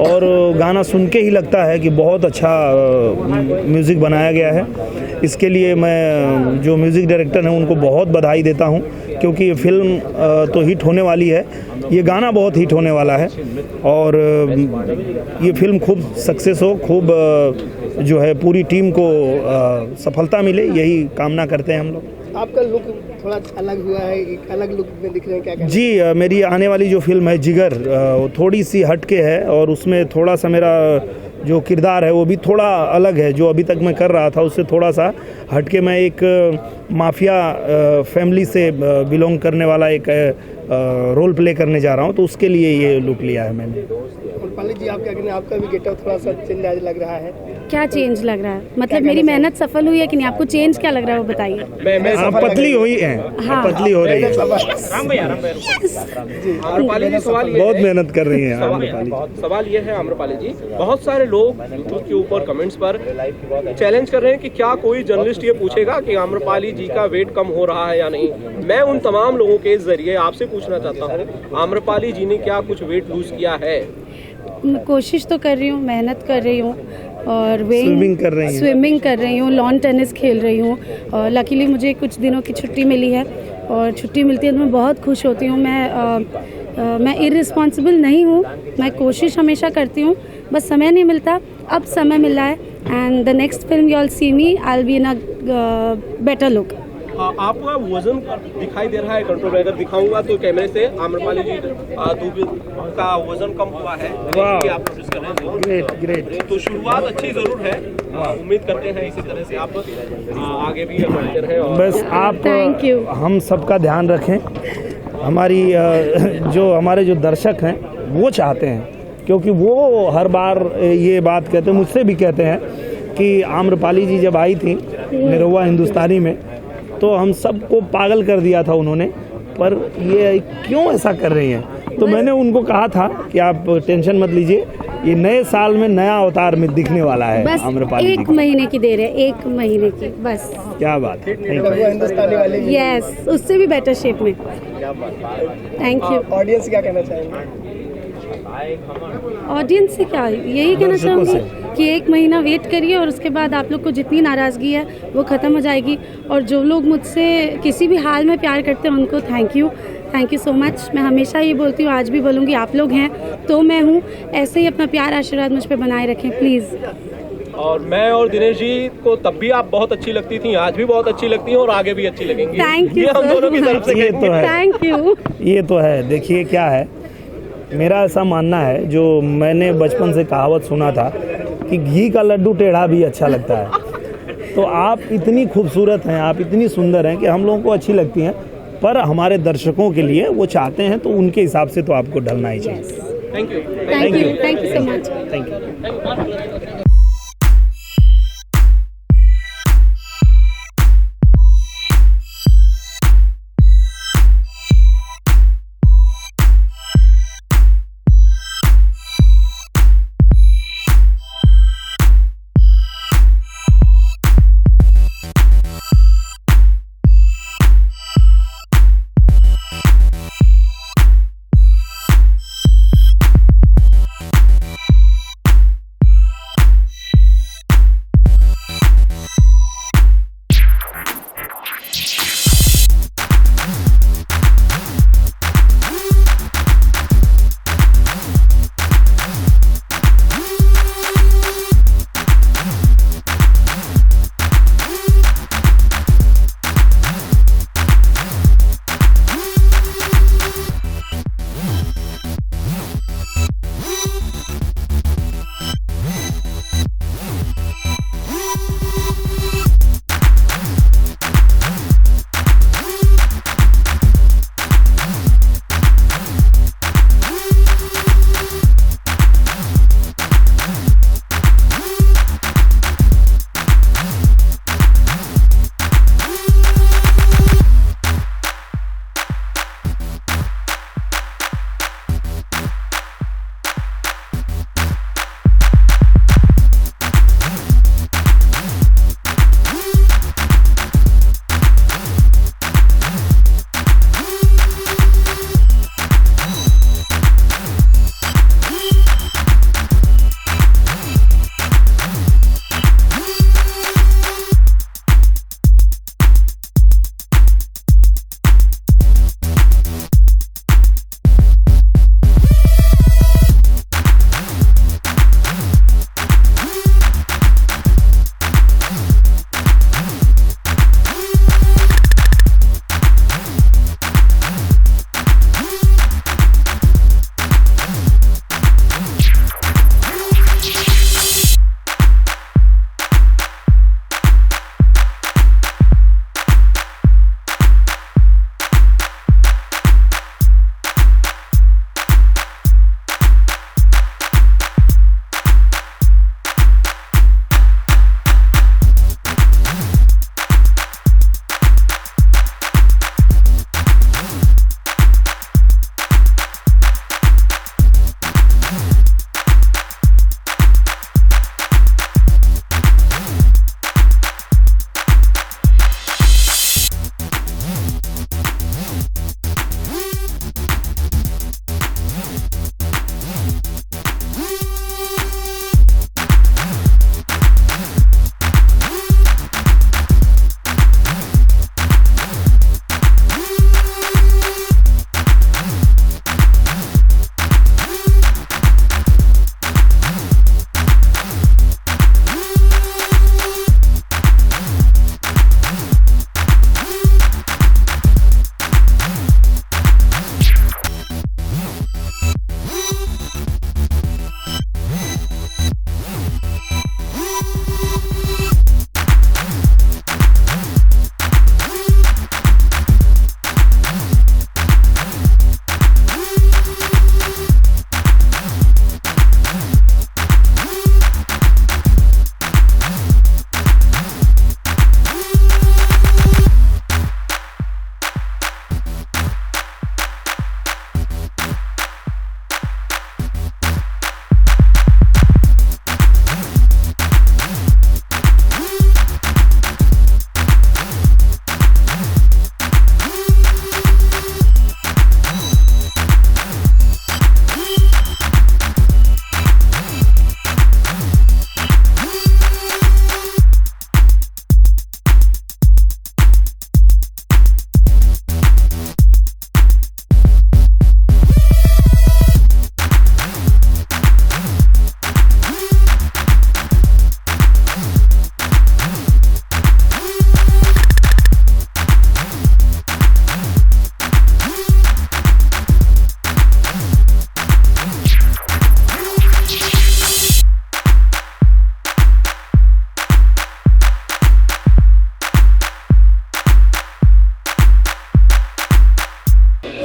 और गाना सुन के ही लगता है कि बहुत अच्छा म्यूज़िक बनाया गया है। इसके लिए मैं जो म्यूज़िक डायरेक्टर हैं उनको बहुत बधाई देता हूँ क्योंकि ये फिल्म तो हिट होने वाली है, ये गाना बहुत हिट होने वाला है और ये फिल्म खूब सक्सेस हो, खूब जो है पूरी टीम को सफलता मिले, यही कामना करते हैं हम लोग। आपका लुक थोड़ा अलग हुआ है, एक अलग लुक में दिख रहे हैं, क्या कहना? जी, मेरी आने वाली जो फिल्म है जिगर, वो थोड़ी सी हटके है और उसमें थोड़ा सा मेरा जो किरदार है वो भी थोड़ा अलग है। जो अभी तक मैं कर रहा था उससे थोड़ा सा हटके, मैं एक माफिया फैमिली से बिलोंग करने वाला एक रोल प्ले करने जा रहा हूँ, तो उसके लिए ये लुक लिया है मैंने। अम्रपाली जी, आप क्या कहते हैं? आपका भी गेटअप थोड़ा सा चेंज लग रहा है। क्या चेंज लग रहा है? मतलब मेरी मेहनत सफल हुई है कि नहीं? आपको चेंज क्या लग रहा है वो बताइए। आप पतली हुई हैं, हाँ। पतली हो रही है, आम्रपाली जी, सवाल ये बहुत है, मेहनत कर रही हैं आम्रपाली जी। सवाल ये है आम्रपाली जी, बहुत सारे लोग यूट्यूब के ऊपर कमेंट्स पर चैलेंज कर रहे हैं कि क्या कोई जर्नलिस्ट ये पूछेगा कि आम्रपाली जी का वेट कम हो रहा है या नहीं। मैं उन तमाम लोगों के जरिए आपसे पूछना चाहता हूँ, आम्रपाली जी ने क्या कुछ वेट लूज किया है? कोशिश तो कर रही हूँ, मेहनत कर रही हूँ और स्विमिंग कर रही हूँ, लॉन टेनिस खेल रही हूँ और लकीली मुझे कुछ दिनों की छुट्टी मिली है और छुट्टी मिलती है तो मैं बहुत खुश होती हूँ। मैं इररिस्पॉन्सिबल नहीं हूँ, मैं कोशिश हमेशा करती हूँ, बस समय नहीं मिलता। अब समय मिल रहा है and the next film you all see me, I will be in a better look. आपका वजन दिखाई दे रहा है कंट्रोल में, अगर दिखाऊंगा तो कैमरे से आम्रपाली जी का वजन कम हुआ है, आप नोटिस कर रहे हैं। ग्रेट। तो शुरुआत अच्छी जरूर है, उम्मीद करते हैं इसी तरह से आप आगे भी बढ़ते रहें। बस आप हम सबका ध्यान रखें, हमारी जो हमारे जो दर्शक हैं वो चाहते हैं, क्योंकि वो हर बार ये बात कहते हैं, मुझसे भी कहते हैं कि आम्रपाली जी जब आई थी निरहुआ हिंदुस्तानी में तो हम सबको पागल कर दिया था उन्होंने, पर ये क्यों ऐसा कर रही हैं? तो मैंने उनको कहा था कि आप टेंशन मत लीजिए, ये नए साल में नया अवतार में दिखने वाला है आम्रपाली जी। 1 महीने की देर है, 1 महीने की बस। क्या बात है, हिंदुस्तानी वाले यस, उससे भी बेटर शेप में। Thank you. ऑडियंस क्या कहना चाहेंगे? ऑडियंस से क्या, यही कहना चाहूँगी कि 1 महीना वेट करिए और उसके बाद आप लोग को जितनी नाराज़गी है वो ख़त्म हो जाएगी। और जो लोग मुझसे किसी भी हाल में प्यार करते हैं उनको थैंक यू सो मच। मैं हमेशा ये बोलती हूँ, आज भी बोलूँगी, आप लोग हैं तो मैं हूँ, ऐसे ही अपना प्यार आशीर्वाद मुझ पर बनाए रखें प्लीज़। और मैं और दिनेश जी को तब भी आप बहुत अच्छी लगती थी, आज भी बहुत अच्छी लगती हैं और आगे भी अच्छी लगेंगी। थैंक यू, हम दोनों की तरफ से थैंक यू। ये तो है। देखिए क्या है, मेरा ऐसा मानना है, जो मैंने बचपन से कहावत सुना था कि घी का लड्डू टेढ़ा भी अच्छा लगता है। तो आप इतनी खूबसूरत हैं, आप इतनी सुंदर हैं कि हम लोगों को अच्छी लगती हैं, पर हमारे दर्शकों के लिए वो चाहते हैं तो उनके हिसाब से तो आपको ढलना ही चाहिए। Thank you so much. Thank you.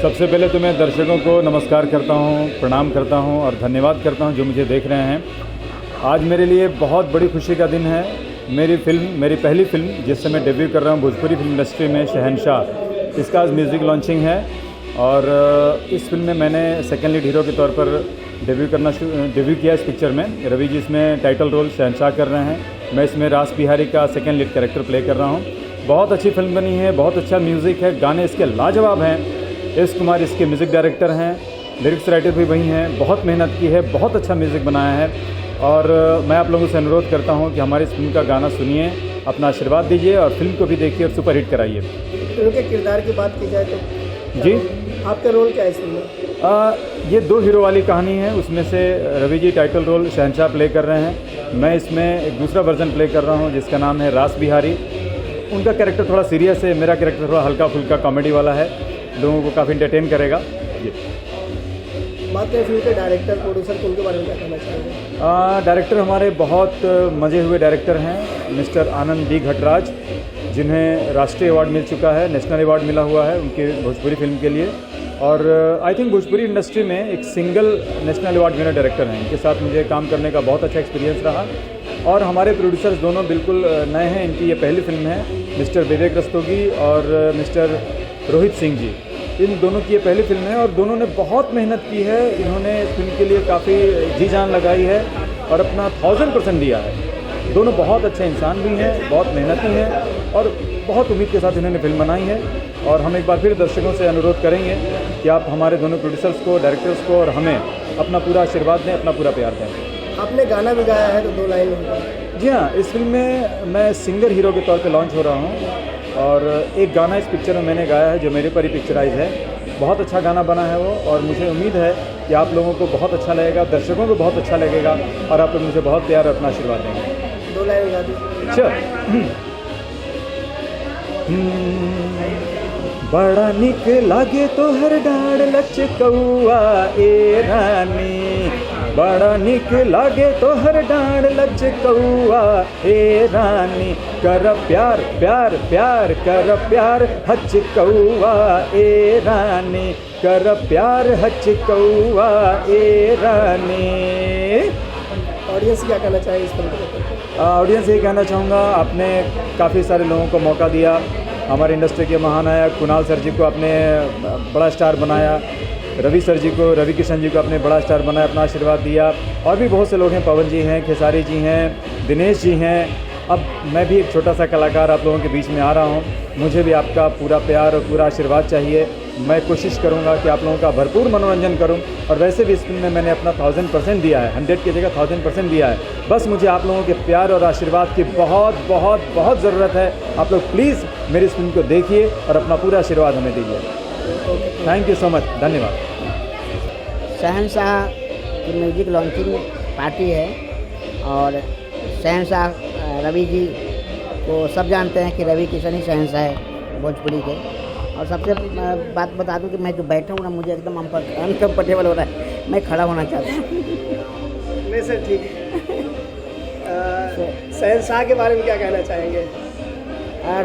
सबसे पहले तो मैं दर्शकों को नमस्कार करता हूं, प्रणाम करता हूं और धन्यवाद करता हूं जो मुझे देख रहे हैं। आज मेरे लिए बहुत बड़ी खुशी का दिन है। मेरी पहली फिल्म जिससे मैं डेब्यू कर रहा हूं भोजपुरी फिल्म इंडस्ट्री में, शहंशाह, इसका आज म्यूज़िक लॉन्चिंग है। और इस फिल्म में मैंने सेकेंड लीड हीरो के तौर पर डेब्यू किया इस पिक्चर में। रवि जी इसमें टाइटल रोल शहंशाह कर रहे हैं। मैं इसमें रास बिहारी का सेकेंड लीड कैरेक्टर प्ले कर रहा हूँ। बहुत अच्छी फिल्म बनी है, बहुत अच्छा म्यूज़िक है, गाने इसके लाजवाब हैं। एस कुमार इसके म्यूज़िक डायरेक्टर हैं, लिरिक्स राइटर भी वही हैं। बहुत मेहनत की है, बहुत अच्छा म्यूज़िक बनाया है। और मैं आप लोगों से अनुरोध करता हूं कि हमारी इस फिल्म का गाना सुनिए, अपना आशीर्वाद दीजिए और फिल्म को भी देखिए और सुपर हिट कराइए। फिल्म के किरदार की बात की जाए तो जी, आपका रोल क्या है इस फिल्म में? ये 2 हीरो वाली कहानी है। उसमें से रवि जी टाइटल रोल शहंशाह प्ले कर रहे हैं। मैं इसमें एक दूसरा वर्जन प्ले कर रहा हूँ जिसका नाम है रास बिहारी। उनका कैरेक्टर थोड़ा सीरियस है, मेरा कैरेक्टर थोड़ा हल्का फुल्का कॉमेडी वाला है, लोगों को काफ़ी एंटरटेन करेगा। ये बात करें फिल्म के डायरेक्टर, प्रोड्यूसर, उनके बारे में क्या कहना चाहेंगे? डायरेक्टर हमारे बहुत मज़े हुए डायरेक्टर हैं, मिस्टर आनंद डी घटराज, जिन्हें राष्ट्रीय अवार्ड मिल चुका है, नेशनल अवार्ड मिला हुआ है उनके भोजपुरी फिल्म के लिए। और आई थिंक भोजपुरी इंडस्ट्री में एक single national award winner director हैं। इनके साथ मुझे काम करने का बहुत अच्छा एक्सपीरियंस रहा। और हमारे प्रोड्यूसर्स दोनों बिल्कुल नए हैं, इनकी ये पहली फिल्म है, मिस्टर विवेक रस्तोगी और मिस्टर रोहित सिंह जी। इन दोनों की ये पहली फिल्म है और दोनों ने बहुत मेहनत की है। इन्होंने फिल्म के लिए काफ़ी जी जान लगाई है और अपना 1000% दिया है। दोनों बहुत अच्छे इंसान भी हैं, बहुत मेहनती हैं और बहुत उम्मीद के साथ इन्होंने फिल्म बनाई है। और हम एक बार फिर दर्शकों से अनुरोध करेंगे कि आप हमारे दोनों प्रोड्यूसर्स को, डायरेक्टर्स को और हमें अपना पूरा आशीर्वाद दें, अपना पूरा प्यार दें। आपने गाना भी गाया है तो 2 लाइन होगा। जी हाँ, इस फिल्म में मैं सिंगर हीरो के तौर पे लॉन्च हो रहा हूँ और एक गाना इस पिक्चर में मैंने गाया है जो मेरे पर ही पिक्चराइज है। बहुत अच्छा गाना बना है वो और मुझे उम्मीद है कि आप लोगों को बहुत अच्छा लगेगा, दर्शकों को बहुत अच्छा लगेगा और आप लोग मुझे बहुत प्यार और अपना आशीर्वाद देंगे। 2 लाइन गा दीजिए। अच्छा। बड़ा निक लागे तो हर डाढ़ लचकौआ ए रानी, बड़ा निक लागे तो हर डाढ़ लचकौआ ए रानी, कर प्यार प्यार प्यार कर प्यार हचकौआ ए रानी, कर प्यार हचकौआ ए रानी। ऑडियंस क्या कहना चाहिए इस फिल्म को? ऑडियंस ये कहना चाहूँगा, आपने काफ़ी सारे लोगों को मौका दिया। हमारी इंडस्ट्री के महानायक कुणाल सर जी को आपने बड़ा स्टार बनाया, रवि सर जी को, रवि किशन जी को आपने बड़ा स्टार बनाया, अपना आशीर्वाद दिया। और भी बहुत से लोग हैं, पवन जी हैं, खेसारी जी हैं, दिनेश जी हैं। अब मैं भी एक छोटा सा कलाकार आप लोगों के बीच में आ रहा हूँ। मुझे भी आपका पूरा प्यार और पूरा आशीर्वाद चाहिए। मैं कोशिश करूँगा कि आप लोगों का भरपूर मनोरंजन करूँ। और वैसे भी इस फिल्म में मैंने अपना 1000% दिया है, 100 की जगह 1000% दिया है। बस मुझे आप लोगों के प्यार और आशीर्वाद की बहुत बहुत बहुत ज़रूरत है। आप लोग प्लीज़ मेरी इस फिल्म को देखिए और अपना पूरा आशीर्वाद हमें दीजिए। थैंक यू सो मच, धन्यवाद। शहंशाह की म्यूजिक लॉन्चिंग पार्टी है और शहंशाह रवि जी को सब जानते हैं कि रवि किशन ही शहंशाह है भोजपुरी के। और सबसे बात बता दूं कि मैं जो बैठा हूँ ना, मुझे एकदम अनकम्फर्टेबल हो रहा है, मैं खड़ा होना चाहता हूँ। नहीं सर, ठीक है। शहंशाह के बारे में क्या कहना चाहेंगे?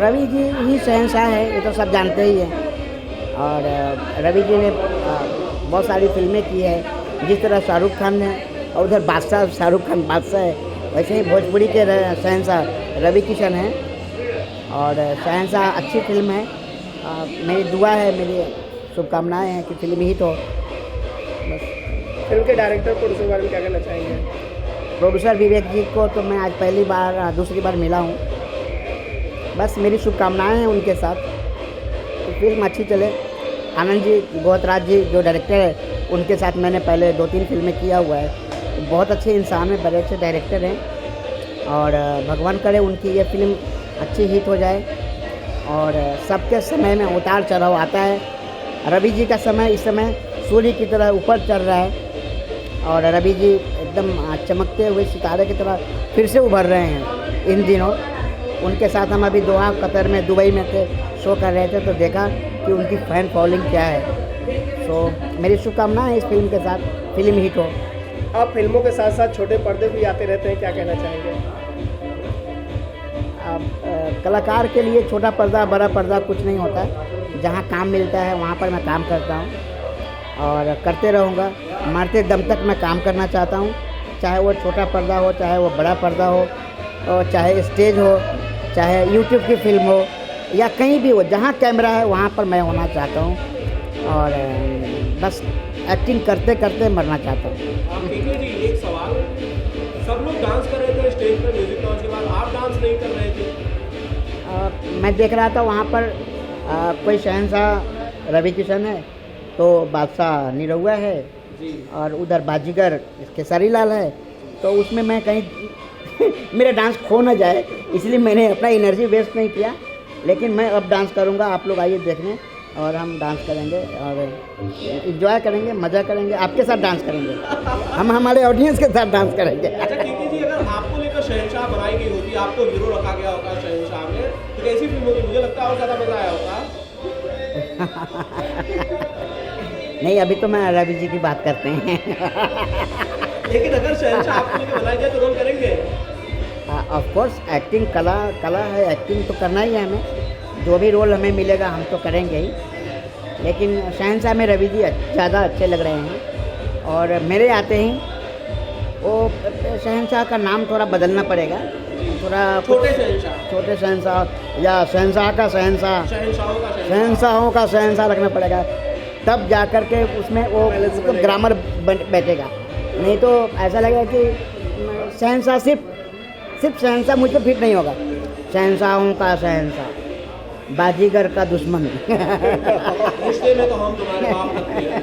रवि जी ही शहंशाह है, ये तो सब जानते ही हैं। और रवि जी ने बहुत सारी फिल्में की है। जिस तरह शाहरुख खान ने और उधर बादशाह, शाहरुख खान बादशाह है, वैसे ही भोजपुरी के शहंशाह रवि किशन हैं। और शहंशाह अच्छी फिल्म है। मेरी दुआ है, मेरी शुभकामनाएं हैं कि फिल्म हिट हो। बस। फिल्म के डायरेक्टर, प्रोड्यूसर के बारे में क्या कहना चाहेंगे? प्रोड्यूसर विवेक जी को तो मैं आज पहली बार, दूसरी बार मिला हूँ। बस मेरी शुभकामनाएं हैं उनके साथ तो फिल्म अच्छी चले। आनंद जी गोहतराज जी जो डायरेक्टर है, उनके साथ मैंने पहले 2-3 फिल्में किया हुआ है। बहुत अच्छे इंसान हैं, बड़े अच्छे डायरेक्टर हैं और भगवान करे उनकी ये फिल्म अच्छी हिट हो जाए। और सबके समय में उतार चढ़ाव आता है। रवि जी का समय इस समय सूर्य की तरह ऊपर चढ़ रहा है और रवि जी एकदम चमकते हुए सितारे की तरह फिर से उभर रहे हैं इन दिनों। उनके साथ हम अभी दोहा, कतर में, दुबई में थे, शो कर रहे थे तो देखा कि उनकी फ़ैन फॉलोइंग क्या है। सो मेरी शुभकामनाएं है इस फिल्म के साथ, फिल्म हिट हो। आप फिल्मों के साथ साथ छोटे पर्दे भी आते रहते हैं, क्या कहना चाहेंगे? कलाकार के लिए छोटा पर्दा बड़ा पर्दा कुछ नहीं होता है। जहाँ काम मिलता है वहाँ पर मैं काम करता हूँ और करते रहूँगा। मरते दम तक मैं काम करना चाहता हूँ, चाहे वो छोटा पर्दा हो, चाहे वो बड़ा पर्दा हो, और चाहे स्टेज हो, चाहे यूट्यूब की फिल्म हो, या कहीं भी हो, जहाँ कैमरा है वहाँ पर मैं होना चाहता हूँ और बस एक्टिंग करते करते मरना चाहता हूँ। जी एक सवाल, सब लोग डांस कर रहे थे स्टेज पर म्यूजिक लॉन्च के बाद, आप डांस नहीं कर रहे थे? मैं देख रहा था वहाँ पर कोई शहंशाह रवि किशन है, तो बादशाह निरहुआ है और उधर बाजीगर खेसारी लाल है, तो उसमें मैं कहीं मेरा डांस खो ना जाए इसलिए मैंने अपना एनर्जी वेस्ट नहीं किया। लेकिन मैं अब डांस करूँगा, आप लोग आइए देखने और हम डांस करेंगे और एंजॉय करेंगे, मज़ा करेंगे, आपके साथ डांस करेंगे, हम हमारे ऑडियंस के साथ डांस करेंगे। अच्छा केके जी, अगर आपको लेकर शहंशाह बनाई गई होती, आपको हीरो रखा गया होता शहंशाह में, तो कैसी फिल्म होती? मुझे लगता है और ज़्यादा मज़ा आया होता। नहीं, अभी तो मैं रवि जी की बात करते हैं। लेकिन अगर शहंशाह आपको लेकर बनाई जाए तो रोल करेंगे? ऑफ कोर्स, एक्टिंग कला है, एक्टिंग तो करना ही है हमें। जो भी रोल हमें मिलेगा हम तो करेंगे ही। लेकिन शहंशाह में रवि जी ज़्यादा अच्छे लग रहे हैं और मेरे आते ही वो शहंशाह का नाम थोड़ा बदलना पड़ेगा, थोड़ा छोटे शहंशाह या शहंशाह का शहंशाह, शहंशाहों का शहंशाह रखना पड़ेगा, तब जा कर के उसमें वो ग्रामर बैठेगा। नहीं तो ऐसा लगेगा कि शहंशाह सिर्फ शहंशाह मुझ पर फिट नहीं होगा। शहंशाहों का शहंशाह, बाजीगर का दुश्मन। रिश्ते में तो हम तुम्हारे बाप लगते हैं,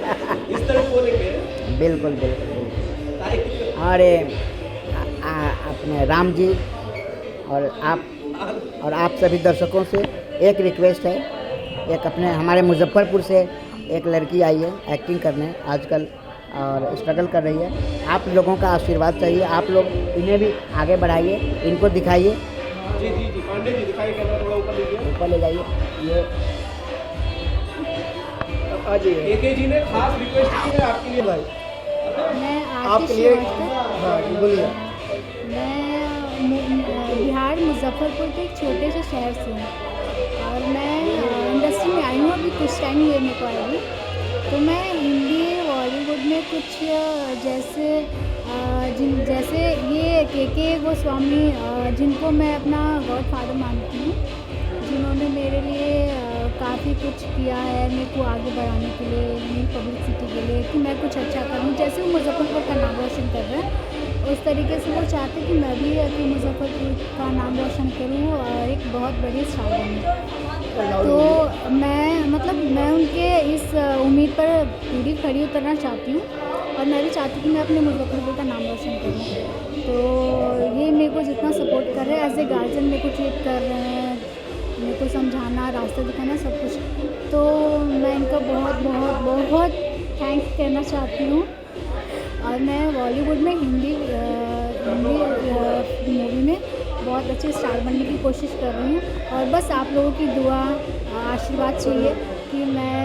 इस तरह बोलेंगे। बिल्कुल बिल्कुल। अरे अपने राम जी और आप सभी दर्शकों से एक रिक्वेस्ट है, एक अपने हमारे मुजफ्फरपुर से एक लड़की आई है एक्टिंग करने आजकल और स्ट्रगल कर रही है। आप लोगों का आशीर्वाद चाहिए, आप लोग इन्हें भी आगे बढ़ाइए, इनको दिखाइए। जी जी जी, पांडे जी दिखाइए, कैमरा थोड़ा ऊपर लीजिए, ऊपर ले जाइए। ये केके जी ने खास रिक्वेस्ट की है आपके लिए। भाई मैं आपके लिए, हाँ बोलिए। मैं बिहार मुजफ्फरपुर के एक छोटे से शहर से हूँ और मैं इंडस्ट्री में आई हूँ अभी कुछ टाइम हुए मेरे को आई। तो मैं हिंदी बॉलीवुड में कुछ जैसे ये केके गोस्वामी, जिनको मैं अपना गॉड फादर मानती हूँ, जिन्होंने मेरे लिए काफ़ी कुछ किया है मेरे को आगे बढ़ाने के लिए, मेरी पब्लिसिटी के लिए, कि मैं कुछ अच्छा करूँ। जैसे वो मुजफ्फरपुर का नाम रोशन कर रहे हैं, उस तरीके से वो चाहते कि मैं भी अपने मुजफ्फरपुर का नाम रोशन करूँ और एक बहुत बड़ी स्टार बनूँ। तो मैं उनके इस उम्मीद पर पूरी खड़ी उतरना चाहती हूँ और मैं भी चाहती हूँ कि मैं अपने मुजफ्फरपुर का नाम रोशन करूँ। तो ये मेरे को जितना सपोर्ट कर रहे हैं, एज ए गार्जियन मेरे को ट्रीट कर रहे हैं, मेरे को समझाना, रास्ता दिखाना, सब कुछ, तो मैं इनका बहुत बहुत बहुत थैंक्स कहना चाहती हूँ। और मैं बॉलीवुड में हिंदी मूवी में बहुत अच्छे स्टार बनने की कोशिश कर रही हूँ और बस आप लोगों की दुआ आशीर्वाद चाहिए कि मैं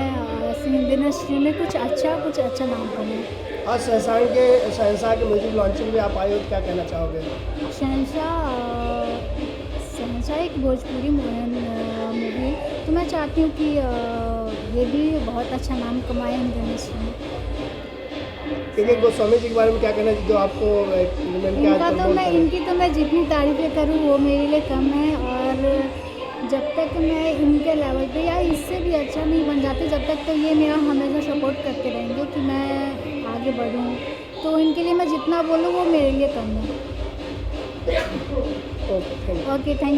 हिंदी इंडस्ट्री में कुछ अच्छा नाम करूँ। और शहंशाह के म्यूजिक लॉन्चिंग में आप आए हो, तो क्या कहना चाहोगे? शहंशाह एक भोजपुरी मूवी है, तो मैं चाहती हूँ कि ये भी बहुत अच्छा नाम कमाए हिंदी इंडस्ट्री में। केके गोस्वामी जी के बारे में क्या कहना है, जो आपको इनकी तो मैं जितनी तारीफ़ें करूँ वो मेरे लिए कम है और जब तक मैं इनके लेवल पे या इससे भी अच्छा नहीं बन जाती, जब तक तो ये मेरा हमेशा सपोर्ट करते रहेंगे कि मैं आगे बढ़ूँ, तो इनके लिए मैं जितना बोलूँ वो मेरे लिए कम है। Okay, thank you.